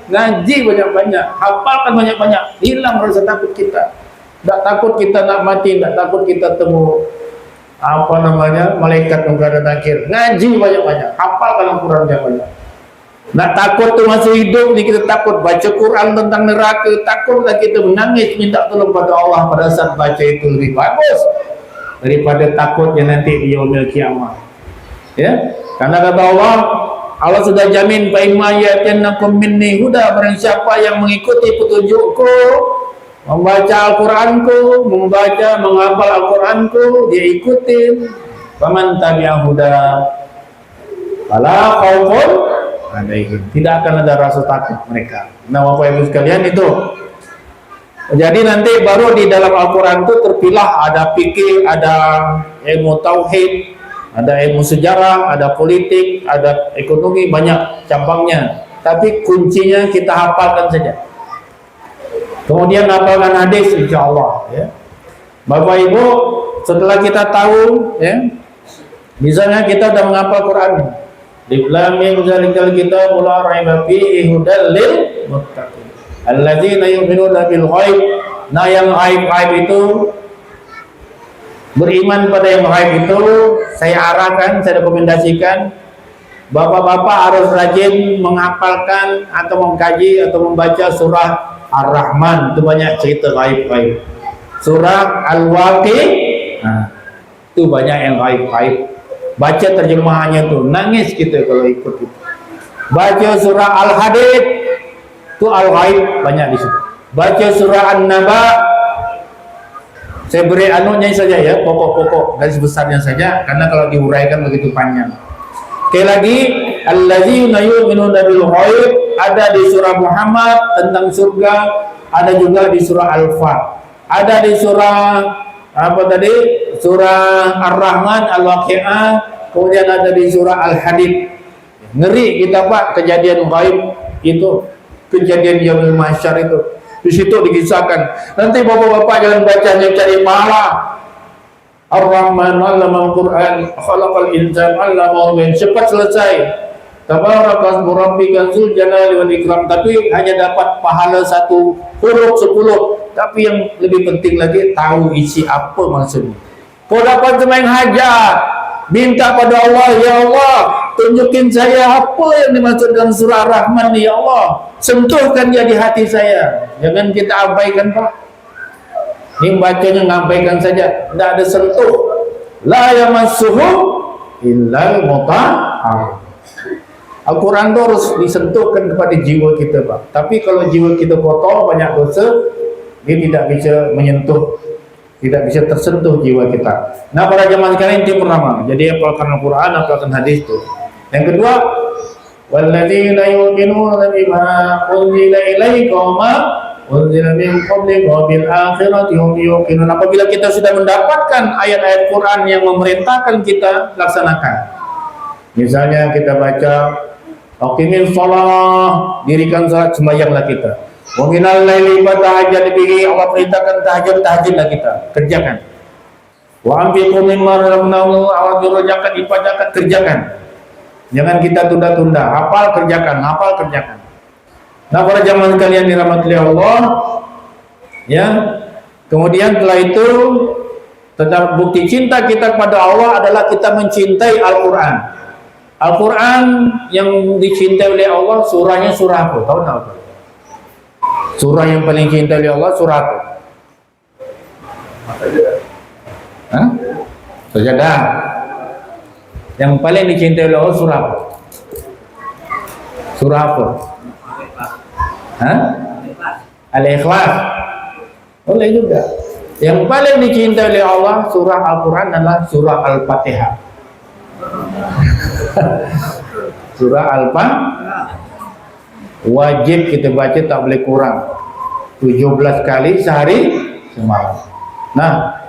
ngaji banyak-banyak, hafalkan banyak-banyak, hilang rasa takut kita. Tidak takut kita nak mati, tidak takut kita temu apa namanya, malaikat mungkar dan nakir. Ngaji banyak-banyak, hafalkan Al-Quran banyak-banyak. Nak takut tuh masih hidup nih, kita takut baca Quran tentang neraka, takutlah kita menangis minta tolong pada Allah pada saat baca itu, lebih bagus daripada takut yang nanti di yaumil kiamah. Ya, karena kata Allah, Allah sudah jamin, fa imma ya'tiyannakum minni huda, barang siapa yang mengikuti petunjukku, membaca Al-Quranku, menghafal Al-Quranku, dia ikutin, faman tabi'a huda fala khaufun alaihim, tidak akan ada rasa takut mereka. Nah, Bapak Ibu sekalian, itu jadi nanti baru di dalam Al-Quran itu terpilah, ada fikih, ada ilmu tauhid, ada ilmu sejarah, ada politik, ada ekonomi, banyak cabangnya. Tapi kuncinya kita hafalkan saja. Kemudian hafalkan hadis, insya Allah. Ya. Bapak Ibu, setelah kita tahu, ya, misalnya kita sudah menghafal Quran, di lam mim zalikal kitab la raiba fihi hudal lil muttaqin alladzina yu'minuna bil ghaib. Nah, yang gaib itu, beriman pada yang gaib itu, saya arahkan, saya rekomendasikan bapak-bapak harus rajin menghafalkan atau mengkaji atau membaca surah Ar-Rahman. Itu banyak cerita gaib-gaib. Surah Al-Waqi, nah, itu banyak yang gaib-gaib. Baca terjemahannya tuh, nangis kita kalau ikut itu. Baca surah Al-Hadid, itu Al-Ghaib banyak di situ. Baca surah An-Naba, saya beri anunya saja ya, pokok-pokok garis besarnya saja, karena kalau diuraikan begitu panjang. Sekali lagi, alladzina yu'minuna bil ghaib ada di surah Muhammad tentang surga, ada juga di surah Al-Fat, ada di surah apa tadi, surah Ar-Rahman, Al-Waqi'ah, kemudian ada di surah Al-Hadid. Ngeri kita Pak, kejadian ghaib itu, kejadian yaumul mahsyar itu. Di situ dikisahkan. Nanti bapak-bapak jangan bacanya cari pahala. Ar-Rahman 'allamal Qur'an, khalaqal insana 'allamahu bayan. Cepat selesai. Tabaraka rabbika dzul jalali wal ikram. Tapi hanya dapat pahala satu huruf 10. Tapi yang lebih penting lagi, tahu isi apa maksudnya. Kau dapat semain hajat, minta pada Allah, ya Allah, tunjukin saya apa yang dimaksud dalam surah Ar-Rahman ni, ya Allah. Sentuhkan dia di hati saya. Jangan kita abaikan Pak. Ini bacanya ngabaikan saja, tidak ada sentuh. La yamassuhu illal mutahharun. Al-Quran itu harus disentuhkan kepada jiwa kita Pak. Tapi kalau jiwa kita kotor, banyak dosa, dia tidak bisa menyentuh, tidak bisa tersentuh jiwa kita. Nah, pada zaman sekarang itu pertama. Jadi hafalkan Al-Quran, hafalkan hadis itu. Yang kedua, walladzina yu'minuna bima unzila ilaika wa ma unzila min qablika wa bil akhirati hum yuqinun. Apabila kita sudah mendapatkan ayat-ayat Quran yang memerintahkan kita laksanakan. Misalnya kita baca aqimil shalah, dirikan salat, sembahyanglah kita. Wa minal laili fatahajjad bihi, Allah perintahkan tahajudlah kita, kerjakan. Wa anfiqu mimma razaqnakum, Allah berjakan, ibadatkan, kerjakan. Jangan kita tunda-tunda, hafal kerjakan. Nah, pada zaman kalian dirahmati Allah, ya. Kemudian setelah itu, tetap bukti cinta kita kepada Allah adalah kita mencintai Al-Quran. Al-Quran yang dicintai oleh Allah, surahnya surah apa? Tahu tak? Surah yang paling cinta oleh Allah, surah apa? Hah? Sajadah. Yang paling dicintai oleh Allah, surah apa? Surah apa? Hah? Al-Ikhlas. Boleh juga. Yang paling dicintai oleh Allah, surah Al-Quran adalah surah Al-Fatihah. Surah Al-Fatihah wajib kita baca, tak boleh kurang, 17 kali sehari semalam. Nah,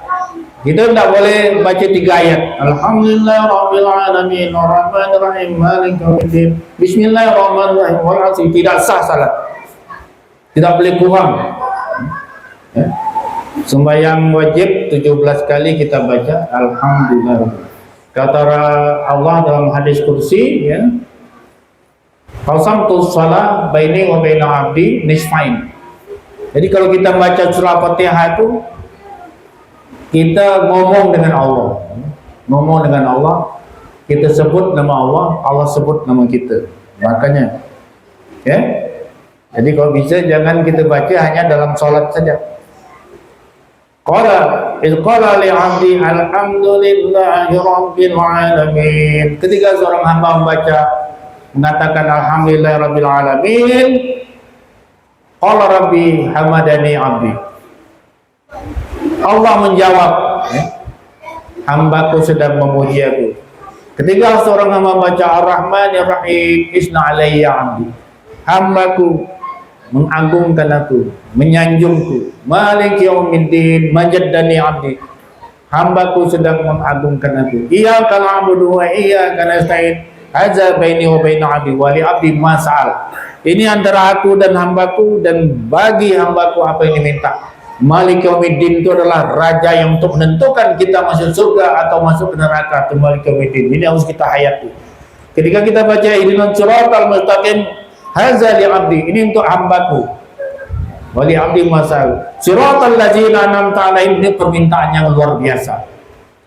kita tidak boleh baca 3 ayat. Alhamdulillah rabbil alamin arrahmanir rahim maliki yaumiddin bismillahirrahmanirrahim wal 'asri. Tidak sah salat, tidak boleh kurang. Ya. Sembahyang wajib 17 kali kita baca alhamdulillah. Kata Allah dalam hadis kursi, ya, qasamtu shalah baini wa baina 'abdi nisfain. Jadi kalau kita baca surah Fatihah itu, kita ngomong dengan Allah. ngomong dengan Allah, kita sebut nama Allah, Allah sebut nama kita. Makanya, ya. Jadi kalau bisa jangan kita baca hanya dalam solat saja. Qala li 'abdi alhamdulillahi rabbil alamin. Ketika seorang hamba membaca mengatakan alhamdulillahi rabbil alamin, qala rabbi hamadani 'abdi. Allah menjawab, hambaku sedang memuji aku. Ketika seorang hamba baca Ar-Rahmanir Rahim, isna alayya 'abdi. Hambaku mengagungkan aku, menyanjungku. Malik yaumiddin, majaddani 'abdi. Hambaku sedang mengagungkan aku. Iyyaka na'budu wa iyyaka nasta'in. Hadza baini wa baina 'abdi wa li 'abdi ma sa'al. Ini antara aku dan hambaku, dan bagi hambaku apa yang diminta. Malik yaumiddin itu adalah raja yang untuk menentukan kita masuk surga atau masuk ke neraka. Itu Malik yaumiddin. Ini harus kita hayati. Ketika kita baca ihdinas siratal mustaqim, hadza li 'abdi, ini untuk hambaku. Wali 'abdi masal. Siratal ladzina an'amta 'alaihim, ini permintaan yang luar biasa.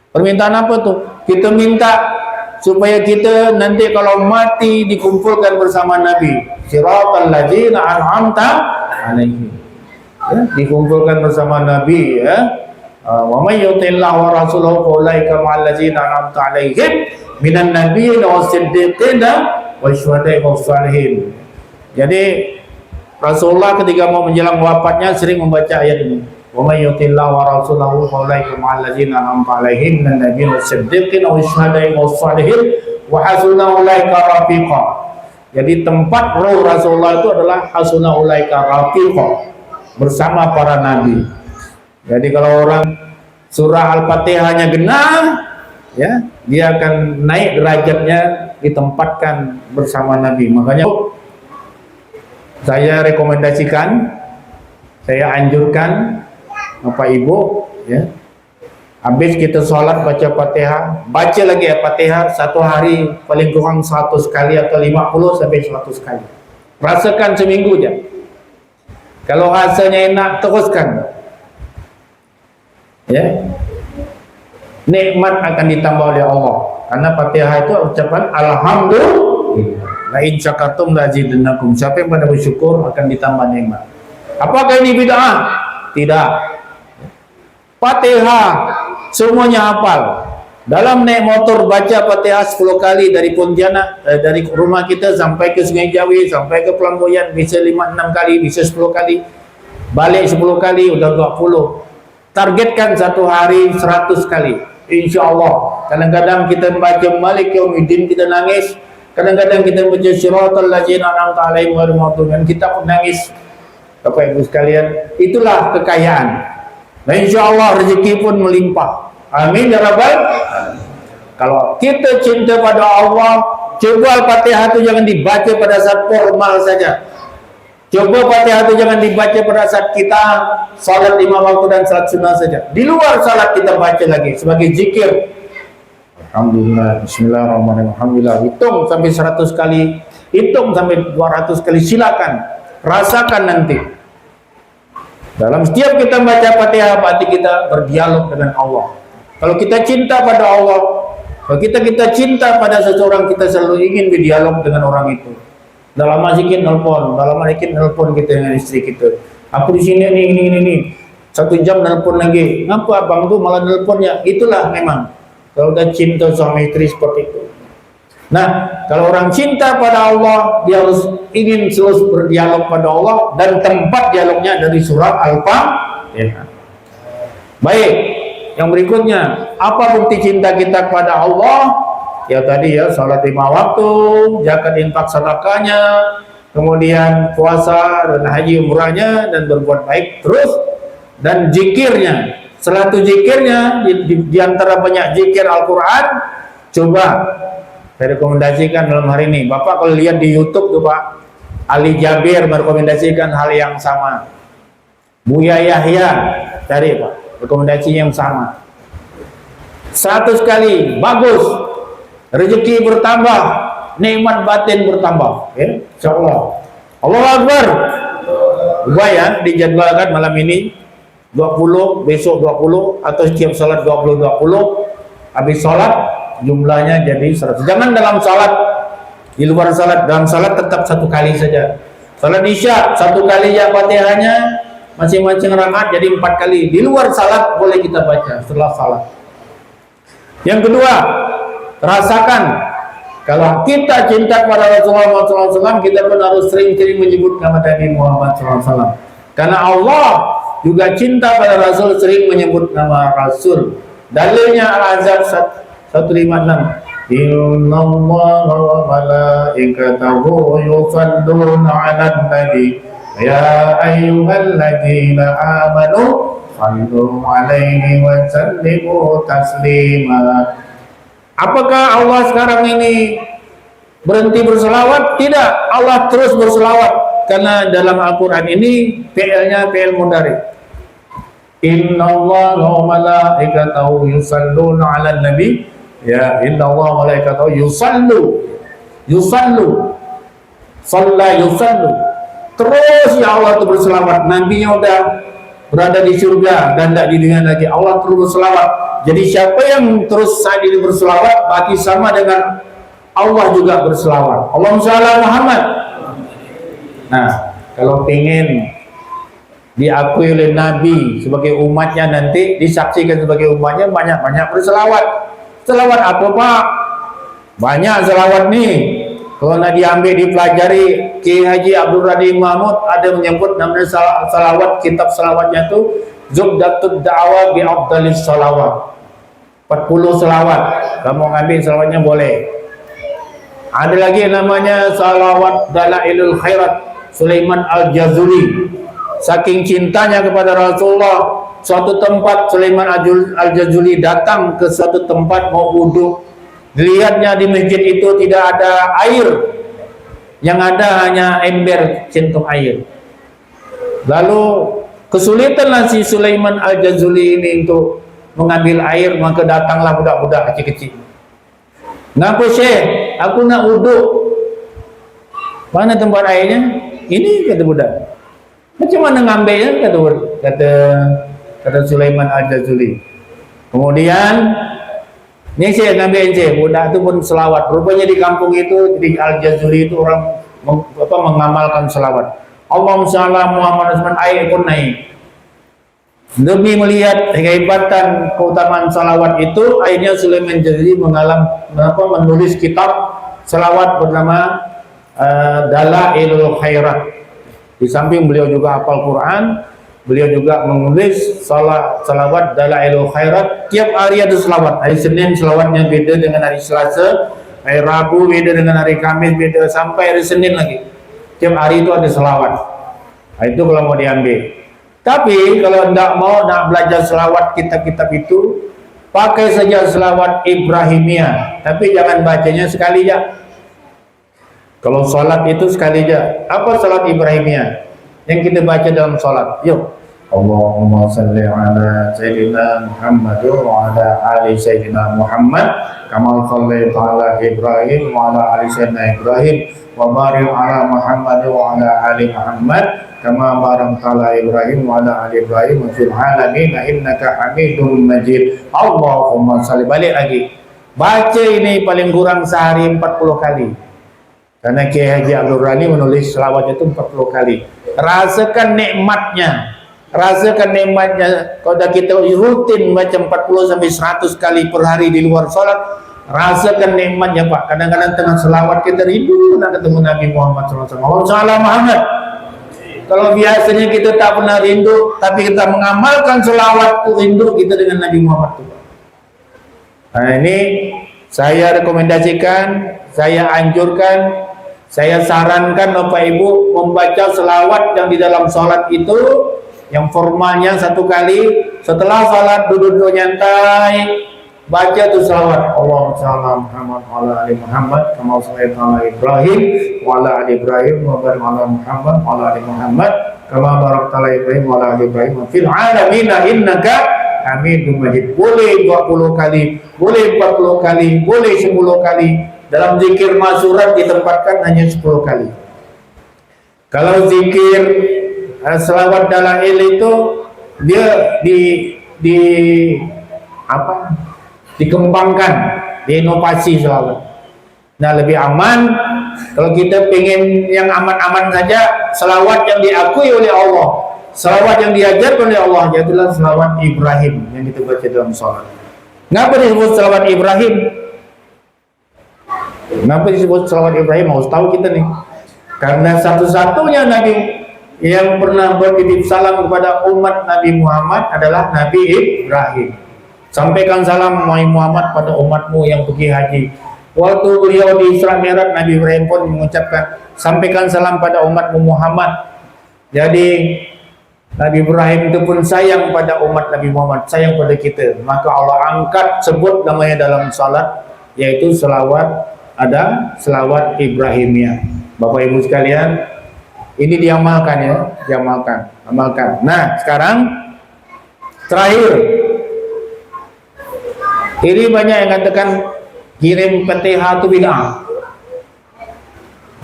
Permintaan apa tuh? Kita minta supaya kita nanti kalau mati dikumpulkan bersama Nabi. Siratal ladzina an'amta 'alaihim. Ya, dikumpulkan bersama Nabi, ya. Wa may yuti'illah wa rasulahu fa ulaika ma'al ladzina an'amta 'alaihim minan nabiyyin was-siddiqina wasyuhada'i was-shalihin. Jadi Rasulullah ketika mau menjelang wafatnya sering membaca ayat ini. Wa may yuti'illah wa rasulahu fa ulaika ma'al ladzina an'amta 'alaihim minan nabiyyin was-siddiqina wasyuhada'i was-shalihin wa hasuna ulaika rafiqa. Jadi tempat roh Rasulullah itu adalah hasuna ulaika rafiqa, bersama para nabi. Jadi kalau orang surah Al-Fatihahnya genah, ya, dia akan naik derajatnya, ditempatkan bersama Nabi. Makanya saya rekomendasikan, saya anjurkan Bapak Ibu, ya, habis kita sholat baca Fatihah, baca lagi Fatihah satu hari paling kurang 100 kali atau 50 sampai 100 kali. Rasakan seminggu aja. Kalau rasanya enak, teruskan. Ya, nikmat akan ditambah oleh Allah. Karena Fatihah itu ucapan alhamdulillah. La in syakartum la azidannakum. Siapa yang pada bersyukur akan ditambah nikmat. Apakah ini bid'ah? Tidak. Fatihah semuanya hafal. Dalam naik motor baca Fatihah 10 kali dari Pontianak, dari rumah kita sampai ke Sungai Jawi, sampai ke Pelamboyan, bisa 5-6 kali, bisa 10 kali. Balik 10 kali, udah 20. Targetkan satu hari 100 kali. Insya Allah. Kadang-kadang kita membaca Malik Yaumiddin, kita nangis. Kadang-kadang kita baca Siratal ladzina an'amta 'alaihim ghairil maghdubi 'alaihim, kita pun nangis. Bapak Ibu sekalian, itulah kekayaan. Nah, insya Allah rezeki pun melimpah. Amin ya rabbal alamin. Kalau kita cinta pada Allah, coba Al-Fatihah itu jangan dibaca pada saat formal saja. Coba Fatihah itu jangan dibaca pada saat kita salat 5 waktu dan salat sunnah saja. Di luar salat kita baca lagi sebagai zikir. Alhamdulillah, bismillahirrahmanirrahim. Alhamdulillah. Hitung sampai 100 kali, hitung sampai 200 kali, silakan. Rasakan nanti. Dalam setiap kita baca Fatihah, berarti kita berdialog dengan Allah. Kalau kita cinta pada Allah, kalau kita cinta pada seseorang, kita selalu ingin berdialog dengan orang itu. Dalam sedikit nelpon, kita dengan istri kita. Aku di sini ini. 1 jam nelpon lagi. Ngapa abang tuh malah nelponnya? Itulah memang. Kalau udah cinta suami istri seperti itu. Nah, kalau orang cinta pada Allah, dia harus ingin selalu berdialog pada Allah, dan tempat dialognya dari surat Al-Fatihah. Baik. Yang berikutnya, apa bukti cinta kita kepada Allah? Ya tadi ya, salat 5 waktu, zakat infak sedekahnya, kemudian puasa dan haji umrahnya, dan berbuat baik terus, dan zikirnya. Setelah itu zikirnya, di antara banyak zikir Al-Quran, coba saya rekomendasikan dalam hari ini. Bapak kalau lihat di YouTube tuh Pak, Ali Jabir merekomendasikan hal yang sama. Buya Yahya, cari Pak, rekomendasi yang sama. 100 kali, bagus. Rezeki bertambah, nikmat batin bertambah. Ya, insyaallah. Allahu Akbar. Ubah ya, dijadwalkan malam ini 20, besok 20, atau setiap salat 20. Habis sholat jumlahnya jadi 100. Jangan dalam sholat, di luar sholat. Dalam sholat tetap 1 kali saja. Sholat isya 1 kali ya Fatihahnya, masing-masing rakaat jadi 4 kali. Di luar sholat boleh kita baca setelah sholat. Yang kedua, rasakan kalau kita cinta kepada Rasulullah SAW, kita pun harus sering-sering menyebut nama Nabi Muhammad SAW. Karena Allah juga cinta pada Rasul, sering menyebut nama Rasul. Dalilnya Al-Ahzab 156. Inna Allah wa malaikatahu yusalluna 'alan nabi ya ayyuhalladzina amanu sallu 'alaihi wa sallimu taslima. Apakah Allah sekarang ini berhenti berselawat? Tidak, Allah terus berselawat karena dalam Al-Qur'an ini fi'ilnya fi'il mudhari. Inna Allah wa malaikatahu yusalluna 'alan nabi ya inna Allah wa malaikatahu yusallu salla yusallu. Terus ya Allah itu berselawat. Nabinya udah berada di surga dan tidak dilihat lagi, Allah terus berselawat. Jadi siapa yang terus saat ini berselawat berarti sama dengan Allah juga berselawat. Allahumma shalli ala Muhammad. Nah, kalau ingin diakui oleh Nabi sebagai umatnya, nanti disaksikan sebagai umatnya, banyak-banyak berselawat. Selawat apa Pak? Banyak selawat nih. Kalau nak diambil dipelajari, Ki Haji Abdul Rahim Mahmud ada menyebut namanya salawat, kitab salawatnya itu Zubdatud Da'wah bi Afdalis Salawat. 40 selawat. Kamu ngambil selawatnya boleh. Ada lagi namanya salawat Dalailul Khairat Sulaiman Al-Jazuli. Saking cintanya kepada Rasulullah, suatu tempat Sulaiman Al-Jazuli datang ke suatu tempat mau wudhu. Dilihatnya di masjid itu tidak ada air, yang ada hanya ember centong air. Lalu kesulitanlah si Sulaiman Al-Jazuli ini untuk mengambil air, maka datanglah budak-budak kecil-kecil. Ngapa Syekh? Aku nak wudhu. Mana tempat airnya? Ini, kata budak. Macam mana ngambilnya? Kata Sulaiman Al-Jazuli. Kemudian ini saya ngambil Syekh, budak itu pun selawat. Rupanya di kampung itu, di Al-Jazuli itu orang mengamalkan selawat. Allahumma shalli ala Muhammad, air pun naik. Demi melihat kehebatan keutamaan salawat itu, akhirnya Sulaiman Jazuli menulis kitab salawat bernama Dalailul Khairat. Di samping beliau juga hafal Quran, beliau juga menulis salawat Dalailul Khairat. Tiap hari ada salawat. Hari Senin salawatnya beda dengan hari Selasa, hari Rabu beda dengan hari Kamis, beda sampai hari Senin lagi. Tiap hari itu ada salawat. Nah, itu kalau mau diambil. Tapi kalau tidak mau nak belajar selawat kitab-kitab itu, pakai saja selawat Ibrahimiyah, tapi jangan bacanya sekali aja. Kalau salat itu sekali aja. Apa salat Ibrahimiyah yang kita baca dalam salat? Yuk. Allahumma salli ala Sayyidina Muhammad wa ala ali Sayyidina Muhammad kama shallaita ala Ibrahim wa ala ali Sayyidina Ibrahim wa barik ala Muhammad wa ala ali Muhammad kama barakta ala Ibrahim wa ala ali Ibrahim fil alamin innaka Hamidum Majid. Allahumma salli. Balik lagi. Baca ini paling kurang sehari 40 kali. Karena Kiai Haji Abdul Rahim menulis selawatnya itu 40 kali. Rasakan nikmatnya. Rasakan nikmatnya. Kalau kita rutin baca 40 sampai 100 kali per hari di luar sholat, rasakan nikmatnya Pak. Kadang-kadang tengah selawat kita rindu nak ketemu Nabi Muhammad SAW. Allahumma Muhammad. Kalau biasanya kita tak pernah rindu, tapi kita mengamalkan selawat rindu kita dengan Nabi Muhammad SAW. Nah, ini saya rekomendasikan, saya anjurkan, saya sarankan Bapak Ibu membaca selawat yang di dalam sholat itu, yang formalnya 1 kali. Setelah sholat duduk-duduk nyantai, baca tuh selawat. Allahumma shalli ala Muhammad wa ala ali Muhammad kama shallaita ala Ibrahim wa ala ali Ibrahim wa barik ala Muhammad wa ala ali Muhammad kama barakta ala Ibrahim wa ala ali Ibrahim fil alamin innaka Hamidum Majid. Boleh 20 kali, boleh 40 kali, boleh 10 kali. Dalam zikir masyurat ditempatkan hanya 10 kali. Kalau zikir selawat dalail itu dia di apa? dikembangkan, diinovasi selalu. Nah, lebih aman kalau kita pengen yang aman-aman saja, selawat yang diakui oleh Allah, selawat yang diajarkan oleh Allah, yaitulah selawat Ibrahim yang kita baca dalam salat. Kenapa disebut selawat Ibrahim? Kenapa disebut selawat Ibrahim? Harus tahu kita nih. Karena satu-satunya Nabi yang pernah bertitip salam kepada umat Nabi Muhammad adalah Nabi Ibrahim. Sampaikan salam wahai Muhammad pada umatmu yang pergi haji. Waktu beliau di Isra Mi'raj, Nabi Ibrahim pun mengucapkan, sampaikan salam pada umatmu Muhammad. Jadi Nabi Ibrahim itu pun sayang pada umat Nabi Muhammad, sayang pada kita. Maka Allah angkat sebut namanya dalam salat, yaitu selawat, ada selawat Ibrahimiyah. Bapak Ibu sekalian, ini diamalkan ya, diamalkan, amalkan. Nah, sekarang terakhir, ini banyak yang katakan kirim Fatihah itu bid'ah.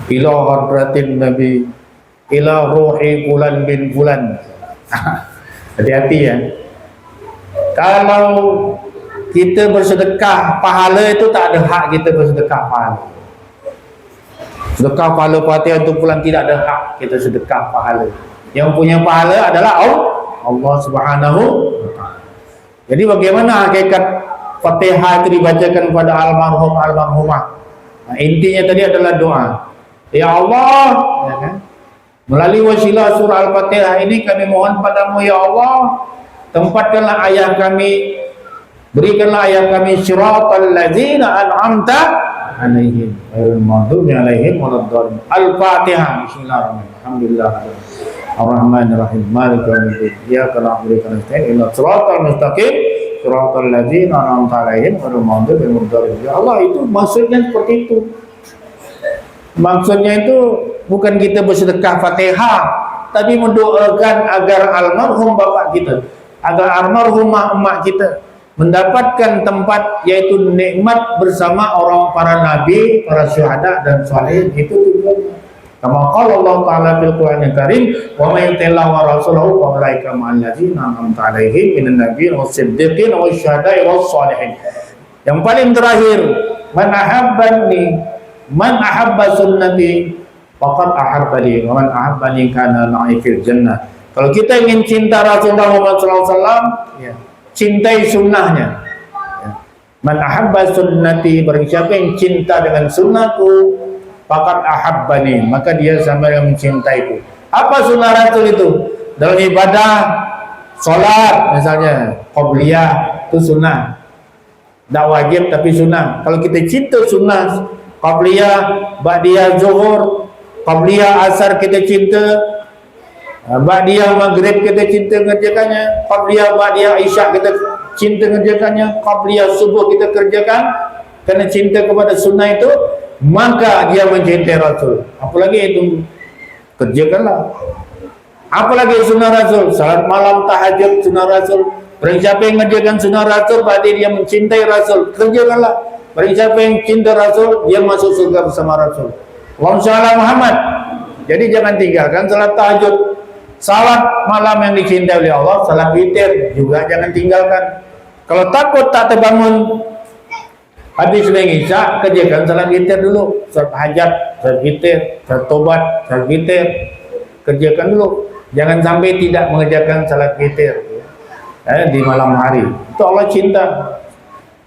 Ila hadratin Nabi, ila ruhi fulan bin fulan. Hati-hati ya. Kalau kita bersedekah pahala itu tak ada hak kita bersedekah pahala. Sedekah pahala Fatihah itu pulang tidak ada hak kita sedekah pahala. Yang punya pahala adalah Allah Subhanahu wa taala. Jadi bagaimana hakikat Fatihah itu dibacakan pada almarhum almarhumah? Nah, intinya tadi adalah doa. Ya Allah, ya kan? Melalui wasilah surah Al-Fatihah ini kami mohon padamu ya Allah, tempatkanlah ayah kami, berikanlah ayah kami siratal ladzina an'amta alaihim ghairil maghdubi alaihim waladdallin. Al-Fatihah. Bismillahirrahmanirrahim. Alhamdulillah Ar-Rahmanir Rahim. Maliki yaumiddin. Iyyaka na'budu wa iyyaka nasta'in. Ihdinas siratal mustaqim. Siratal ladzina an'amta alaihim ghairil maghdubi waladdallin. Ya Allah, itu maksudnya seperti itu. Maksudnya itu bukan kita bersedekah Fatihah, tapi mendoakan agar almarhum bapak kita, agar almarhum emak kita mendapatkan tempat, yaitu nikmat bersama orang para nabi, para syuhada dan salihin. Itu tujuannya. Kama qala Allah Ta'ala fil Qur'anil Karim, wa may yuti'illah wa rasulahu fa ulaika ma'al ladzina an'amta 'alaihim minan nabiyyin was-siddiqin wasyuhada'i was-shalihin. Yang paling terakhir, man ahabba sunnati faqad ahabbani wa man ahabbani kana ma'i fil jannah. Kalau kita ingin cinta Rasulullah Muhammad SAW, ya, cintai sunnahnya. Ya. Man ahabba sunnati, barang siapa yang cinta dengan sunnahku, faqad ahabbani, maka dia sama yang mencintaiku. Apa sunnah Rasul itu? Dalam ibadah, salat misalnya, qabliyah itu sunnah. Tak wajib tapi sunnah. Kalau kita cinta sunnah, qabliyah, ba'diyah zuhur, qabliyah asar kita cinta, ba'diyah maghrib kita cinta mengerjakannya, qabliyah ba'diyah isya kita cinta mengerjakannya, qabliyah subuh kita kerjakan karena cinta kepada sunnah itu, maka dia mencintai Rasul. Apalagi itu kerjakanlah. Apalagi sunnah Rasul, salat malam, tahajud, sunnah Rasul. Barang siapa yang mengerjakan sunnah Rasul, berarti dia mencintai Rasul. Kerjakanlah. Barang siapa yang cinta Rasul, dia masuk surga bersama Rasul. Allahumma shalli ala Muhammad. Jadi jangan tinggalkan salat tahajud. Salat malam yang dicintai oleh Allah, salat witir juga jangan tinggalkan. Kalau takut tak terbangun habis sembahyang Isya, kerjakan salat witir dulu. Salat hajat, salat witir, salat tobat, salat witir. Kerjakan dulu. Jangan sampai tidak mengerjakan salat witir di malam hari. Itu Allah cinta.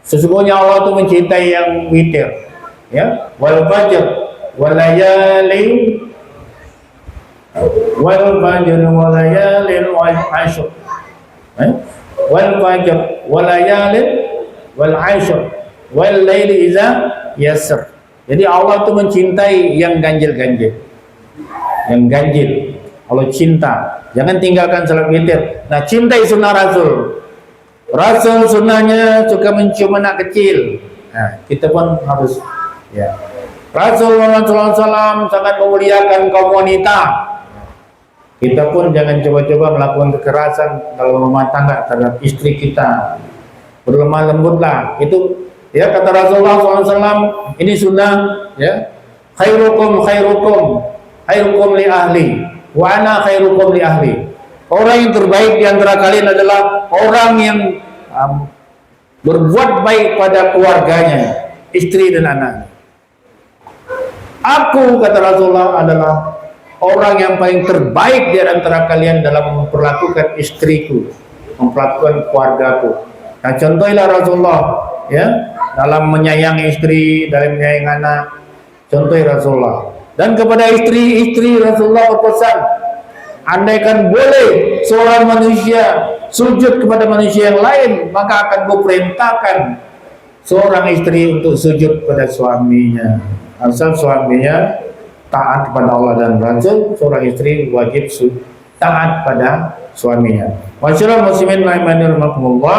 Sesungguhnya Allah itu mencintai yang witir, ya. Wal fajr wal layali wal fajr wal layali wal ashr, wal fajr wal layali wal ashr wal laili iza yasr. Jadi Allah itu mencintai yang ganjil-ganjil, yang ganjil. Allah cinta. Jangan tinggalkan salat witir. Nah, cintai sunnah Rasul. Rasul sunnahnya suka mencium anak kecil. Nah, kita pun harus, ya. Rasul SAW sangat memuliakan kaum wanita. Kita pun jangan coba-coba melakukan kekerasan dalam rumah tangga terhadap istri kita. Berlemah lembutlah. Itu, ya, kata Rasulullah SAW, ini sunnah, ya. Khairukum li ahli, wa ana khairukum li ahli. Orang yang terbaik di antara kalian adalah orang yang berbuat baik pada keluarganya, istri dan anak. Aku, kata Rasulullah, adalah orang yang paling terbaik di antara kalian dalam memperlakukan istriku, memperlakukan keluargaku. Nah, contohnya Rasulullah, ya, dalam menyayangi istri, dalam menyayangi anak, contohnya Rasulullah. Dan kepada istri-istri Rasulullah berpesan, andaikan boleh seorang manusia sujud kepada manusia yang lain, maka akan kuperintahkan seorang istri untuk sujud pada suaminya. Asal suaminya taat kepada Allah dan Rasul, seorang istri wajib taat pada suaminya. Masyaallah muslimin rahimanirrahimakumullah.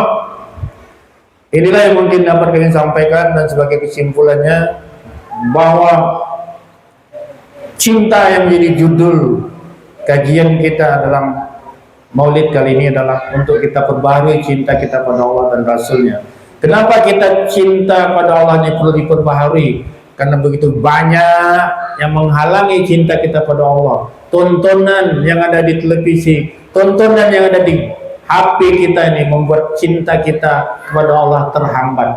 Inilah yang mungkin dapat kami sampaikan, dan sebagai kesimpulannya bahwa cinta yang menjadi judul kajian kita dalam Maulid kali ini adalah untuk kita perbaharui cinta kita pada Allah dan Rasulnya. Kenapa kita cinta pada Allah ini perlu diperbaharui? Karena begitu banyak yang menghalangi cinta kita pada Allah. Tontonan yang ada di televisi, tontonan yang ada di HP kita ini membuat cinta kita kepada Allah terhambat.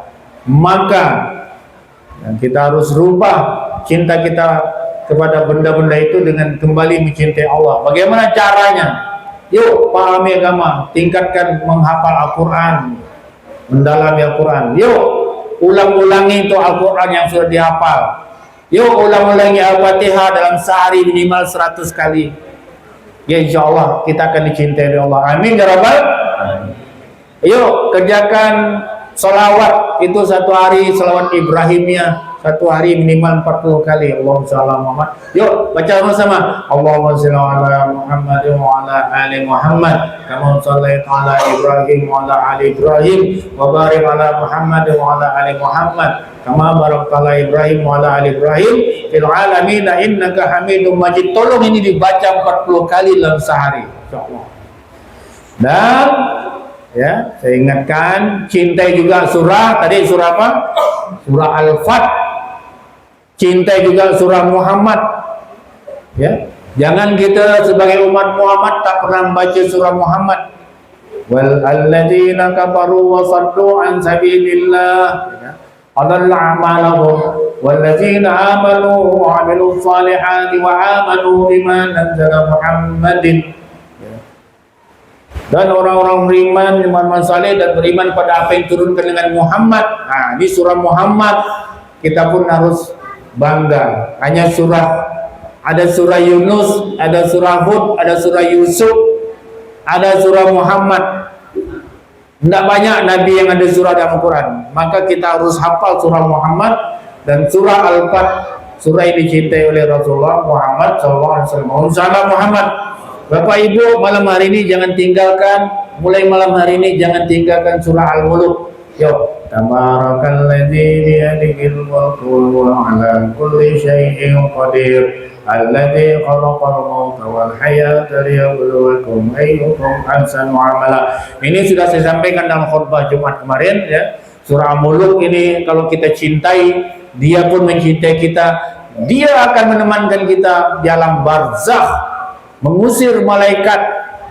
Maka kita harus rubah cinta kita kepada benda-benda itu dengan kembali mencintai Allah. Bagaimana caranya? Yuk pahami agama, tingkatkan menghafal Al-Quran, mendalami Al-Quran. Yuk ulang-ulangi itu Al-Quran yang sudah dihafal. Yuk ulang-ulangi Al-Fatihah dalam sehari minimal 100 kali. Ya insya Allah kita akan dicintai oleh Allah. Amin ya Rabbal. Yuk kerjakan salawat itu satu hari, salawat Ibrahimiyah satu hari minimal 40 kali. Allahumma shalli ala Muhammad. Yuk baca sama-sama. Allahumma shalli ala Muhammad wa ala ali Muhammad kama shallaita ala Ibrahim wa ala ali Ibrahim wa barik ala Muhammad wa ala ali Muhammad kama barakta ala Ibrahim wa ala ali Ibrahim fil alamin innaka Hamidum Majid. Tolong ini dibaca 40 kali dalam sehari insyaallah. Dan ya, saya ingatkan, cintai juga surah tadi, surah apa? Surah Al-Fat. Cintai juga surah Muhammad. Ya, jangan kita sebagai umat Muhammad tak pernah membaca surah Muhammad. Wal alladzina kafaru wa saddu an sabilillah adalla a'malahum wal ladzina amanu wa 'amilus salihati wa amanu bima nazzala Muhammadin. Dan orang-orang beriman, iman saleh dan beriman pada apa yang turunkan dengan Muhammad. Nah, di surah Muhammad kita pun harus bangga. Hanya ada surah Yunus, ada surah Hud, ada surah Yusuf, ada surah Muhammad. Tidak banyak nabi yang ada surah dalam Al-Quran. Maka kita harus hafal surah Muhammad dan surah Al-Fat. Surah ini dicintai oleh Rasulullah Muhammad SAW. Salam Muhammad. Bapak Ibu, malam hari ini jangan tinggalkan, mulai malam hari ini jangan tinggalkan surah Al-Muluk. Yuk, tabarakalladzi biyadihil mulku wa 'ala kulli syai'in qadir. Alladzi khalaqal mauta wal hayata liyabluwakum ayyukum ahsanu amala. Ini sudah saya sampaikan dalam khutbah Jumat kemarin ya. Surah Al-Muluk ini kalau kita cintai, dia pun mencintai kita. Dia akan menemankan kita di alam barzakh, mengusir malaikat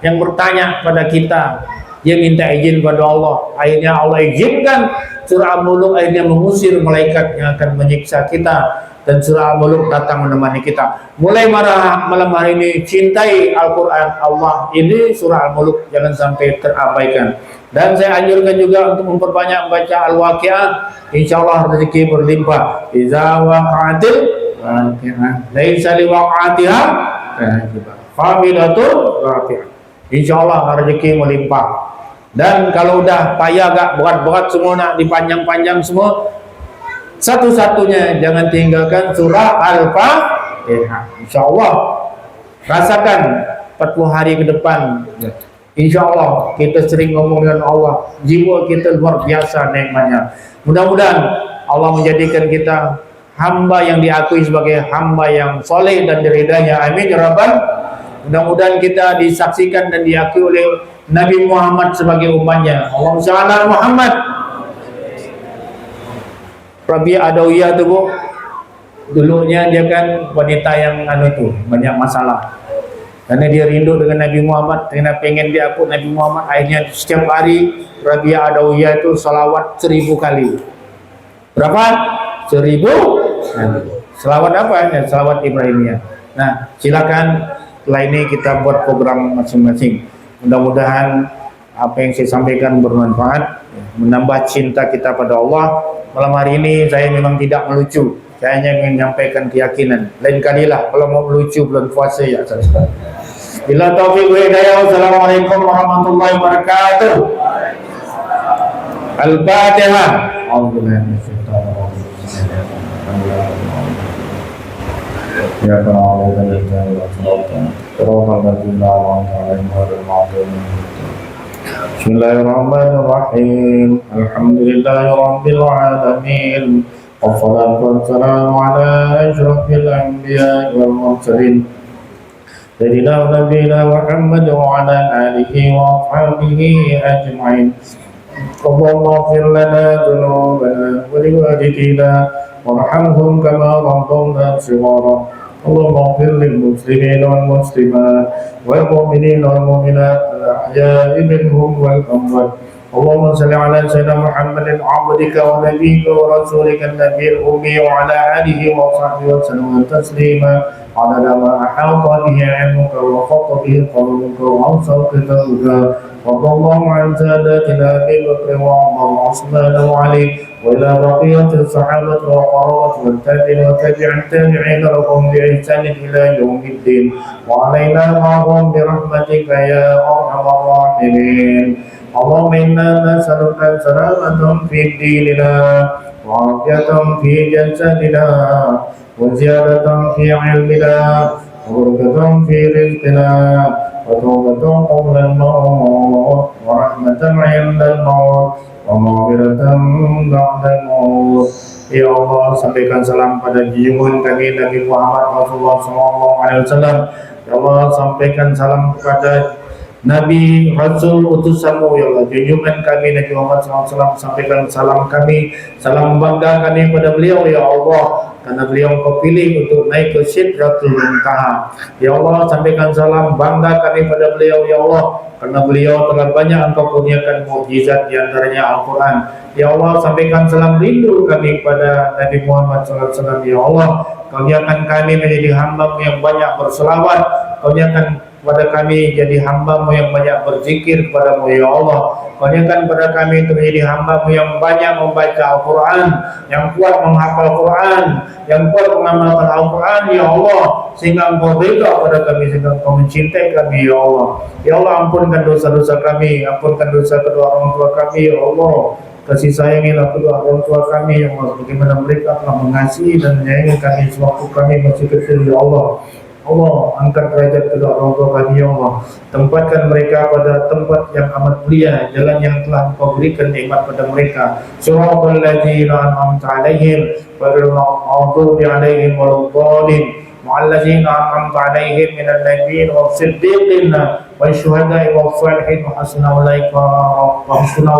yang bertanya pada kita. Dia minta izin pada Allah, akhirnya Allah izinkan surah Al-Muluk akhirnya mengusir malaikat yang akan menyiksa kita, dan surah Al-Muluk datang menemani kita. Mulai malam hari ini cintai Al-Quran Allah ini, surah Al-Muluk jangan sampai terabaikan. Dan saya anjurkan juga untuk memperbanyak baca Al-Waqi'ah, insyaallah rezeki berlimpah. Iza waqa'atil waqi'ah laisa liwaqa'atiha Familatul rafi'ah. Insyaallah rezeki melimpah. Dan kalau udah payah gak berat-berat semua nak dipanjang-panjang semua, satu-satunya jangan tinggalkan surah Al-Fatihah. Insyaallah rasakan 40 hari ke depan. Insyaallah kita sering ngomong dengan Allah, jiwa kita luar biasa nikmatnya. Mudah-mudahan Allah menjadikan kita hamba yang diakui sebagai hamba yang soleh dan diridhanya. Amin ya rabbal. Mudah-mudahan kita disaksikan dan diakui oleh Nabi Muhammad sebagai umatnya. Allahumma shalli ala Muhammad. Rabi Adawiyah tu Bu, dulunya dia kan wanita yang banyak masalah. Karena dia rindu dengan Nabi Muhammad, karena pengen dia akut Nabi Muhammad. Akhirnya setiap hari Rabi'ah Adawiyah itu salawat 1000 kali. Berapa? 1000 kali. Salawat apa? Ya, salawat Ibrahimiyah. Nah, silakan setelah ini kita buat program masing-masing. Mudah-mudahan apa yang saya sampaikan bermanfaat, menambah cinta kita pada Allah. Malam hari ini saya memang tidak melucu, saya hanya menyampaikan keyakinan. Lain kalilah kalau mau melucu bulan puasa ya. Bila taufiq wa hidayah. Wassalamualaikum warahmatullahi wabarakatuh. Al-Fatihah. Ya Bismillahirrahmanirrahim. Alhamdulillahirabbil alamin. Wassalatu wassalamu ala asyrafil anbiya'i wal mursalin. Sayyidina nabiyina Muhammad wa ala alihi wa ashabihi ajma'in. Allahumma ighfir lana dhunubana wa liwalidina warhamhum kama rabbawna shighara. Allahumma ighfir lil muslimina wal muslimat wal mu'minina wal mu'minat al ahya'i minhum wal amwat. Allahumma salli ala sayyidina Muhammadin abdika wa nabiyyika wa rasulika an-nabiyil ummi wa ala alihi wa sahbihi wa sallam taslima adada ma ahata bihi 'ilmuka wa khata bihi qawluka wa awsa kitabuka. Radallahu an sadatina Abi Bakr wa Umar wa Utsman wa Ali wa ila baqiyati as-sahabati wa qarawati wa tabi'in wa tabi'in tabi'in lahum bi ihsan ila yaumiddin wa alaina ma'hum bi rahmatika ya arhamar rahimin. Allahumma inna nas'aluka salamatan fi dinina wa afiyatan fi jasadina wa ziyadatan fi ilmina wa barakatan fi rizqina wa tawbatan qabla al-maut wa rahmatan 'inda al-maut wa maghfiratan ba'da al-maut. Ya Allah, sampaikan salam pada junjungan kami Nabi Muhammad Rasulullah SAW. Ya Allah, sampaikan salam kepada Nabi Rasul utusanmu ya Allah, junjungan kami Nabi Muhammad SAW. Sampaikan salam kami, salam bangga kami pada beliau ya Allah, karena beliau Engkau pilih untuk naik ke Sidratul Muntaha. Ya Allah, sampaikan salam bangga kami pada beliau ya Allah, karena beliau telah banyak Engkau kurniakan mukjizat, di antaranya Al-Quran. Ya Allah, sampaikan salam rindu kami pada Nabi Muhammad SAW ya Allah. Kurniakan kami menjadi hamba-Mu yang banyak berselawat. Kurniakan kepada kami jadi hamba-Mu yang banyak berzikir kepada-Mu ya Allah. Kurniakan kepada kami untuk menjadi hamba-Mu yang banyak membaca Al-Quran, yang kuat menghafal Al-Quran, yang kuat mengamalkan Al-Quran ya Allah, sehingga Engkau ridha pada kami, sehingga Engkau mencintai kami ya Allah. Ya Allah, ampunkan dosa-dosa kami, ampunkan dosa kedua orang tua kami ya Allah. Kasih sayangilah kedua orang tua kami ya Allah, bagaimana mereka telah mengasihi dan menyayangi kami sewaktu kami masih kecil ya Allah. Allah, angkat derajat kedua orang tua kami ya Allah. Tempatkan mereka pada tempat yang amat mulia, jalan yang telah Engkau berikan nikmat pada mereka. Siratal ladzina an'amta 'alaihim ghairil maghdubi alaihim waladdallin. Ma'allazina an'amta 'alaihim minal nabiyyin was-siddiqin wasyuhada'i was-shalihin wa hasuna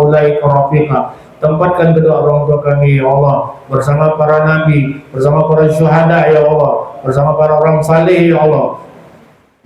ulaika rafiqa. Tempatkan kedua orang tua kami ya Allah bersama para nabi, bersama para syuhada ya Allah, bersama para orang saleh ya Allah,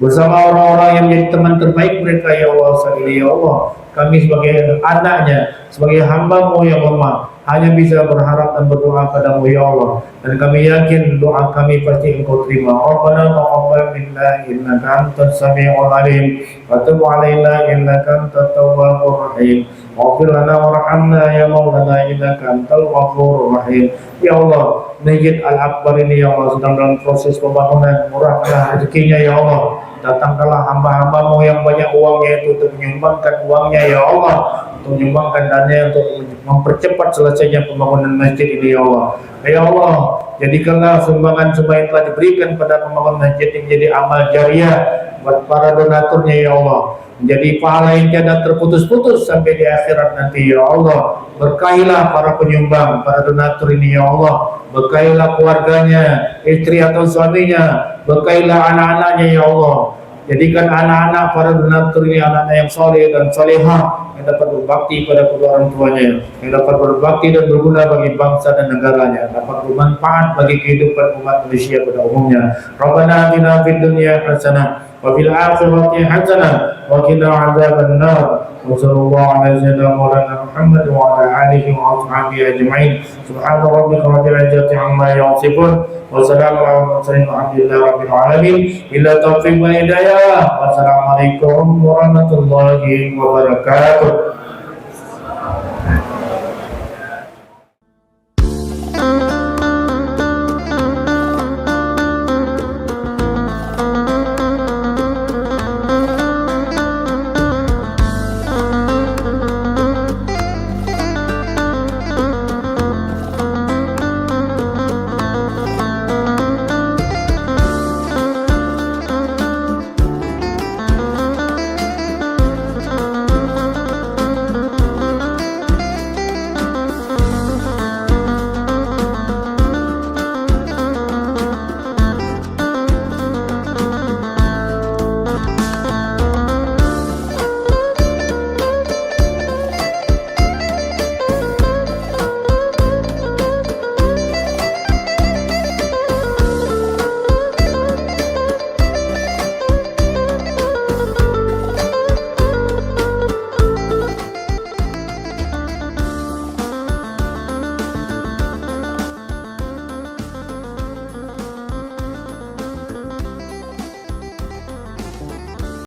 bersama orang-orang yang menjadi teman terbaik mereka ya Allah sekali ya Allah. Kami sebagai anaknya, sebagai hamba-Mu yang lemah, hanya bisa berharap dan berdoa padamu ya Allah, dan kami yakin doa kami pasti Engkau terima. Rabbana taqabbal minna innaka antas samiul alim wa tub 'alaina innaka antat tawwabur rahim. Waghfir lana warhamna ya maulana innaka antal ghafurur rahim. Ya Allah, Masjid Al-Akbar ini ya Allah sedang dalam proses pembangunan, murahkanlah rezekinya ya Allah. Datangkanlah hamba-hamba-Mu yang banyak uangnya itu untuk menyumbangkan uangnya ya Allah, untuk menyumbangkan dana untuk mempercepat selesainya pembangunan masjid ini ya Allah. Ya Allah, jadikanlah sumbangan-sumbangan yang telah diberikan pada pembangunan masjid ini menjadi amal jariah buat para donaturnya ya Allah, menjadi pahala yang tiada terputus-putus sampai di akhirat nanti ya Allah. Berkailah para penyumbang, para donatur ini ya Allah. Berkailah keluarganya, istri atau suaminya, berkailah anak-anaknya ya Allah. Jadikan anak-anak para donatur ini anak-anak yang soleh dan solehah, yang dapat berbakti pada kedua orang tuanya, yang dapat berbakti dan berguna bagi bangsa dan negaranya, dapat bermanfaat bagi kehidupan umat manusia pada umumnya. Rabbana atina fid dunya hasanah wa fil akhirati hasanah wa qina adzabannar. Wa sallallahu ala sayyidina Maulana Muhammad wa ala alihi wa ashabihi ajma'in. Subhana rabbika rabbil izzati amma yasifun wa salamun ala mursalin walhamdulillahi rabbil alamin. Illa taufiq wa hidayah. Wassalamualaikum warahmatullahi wabarakatuh.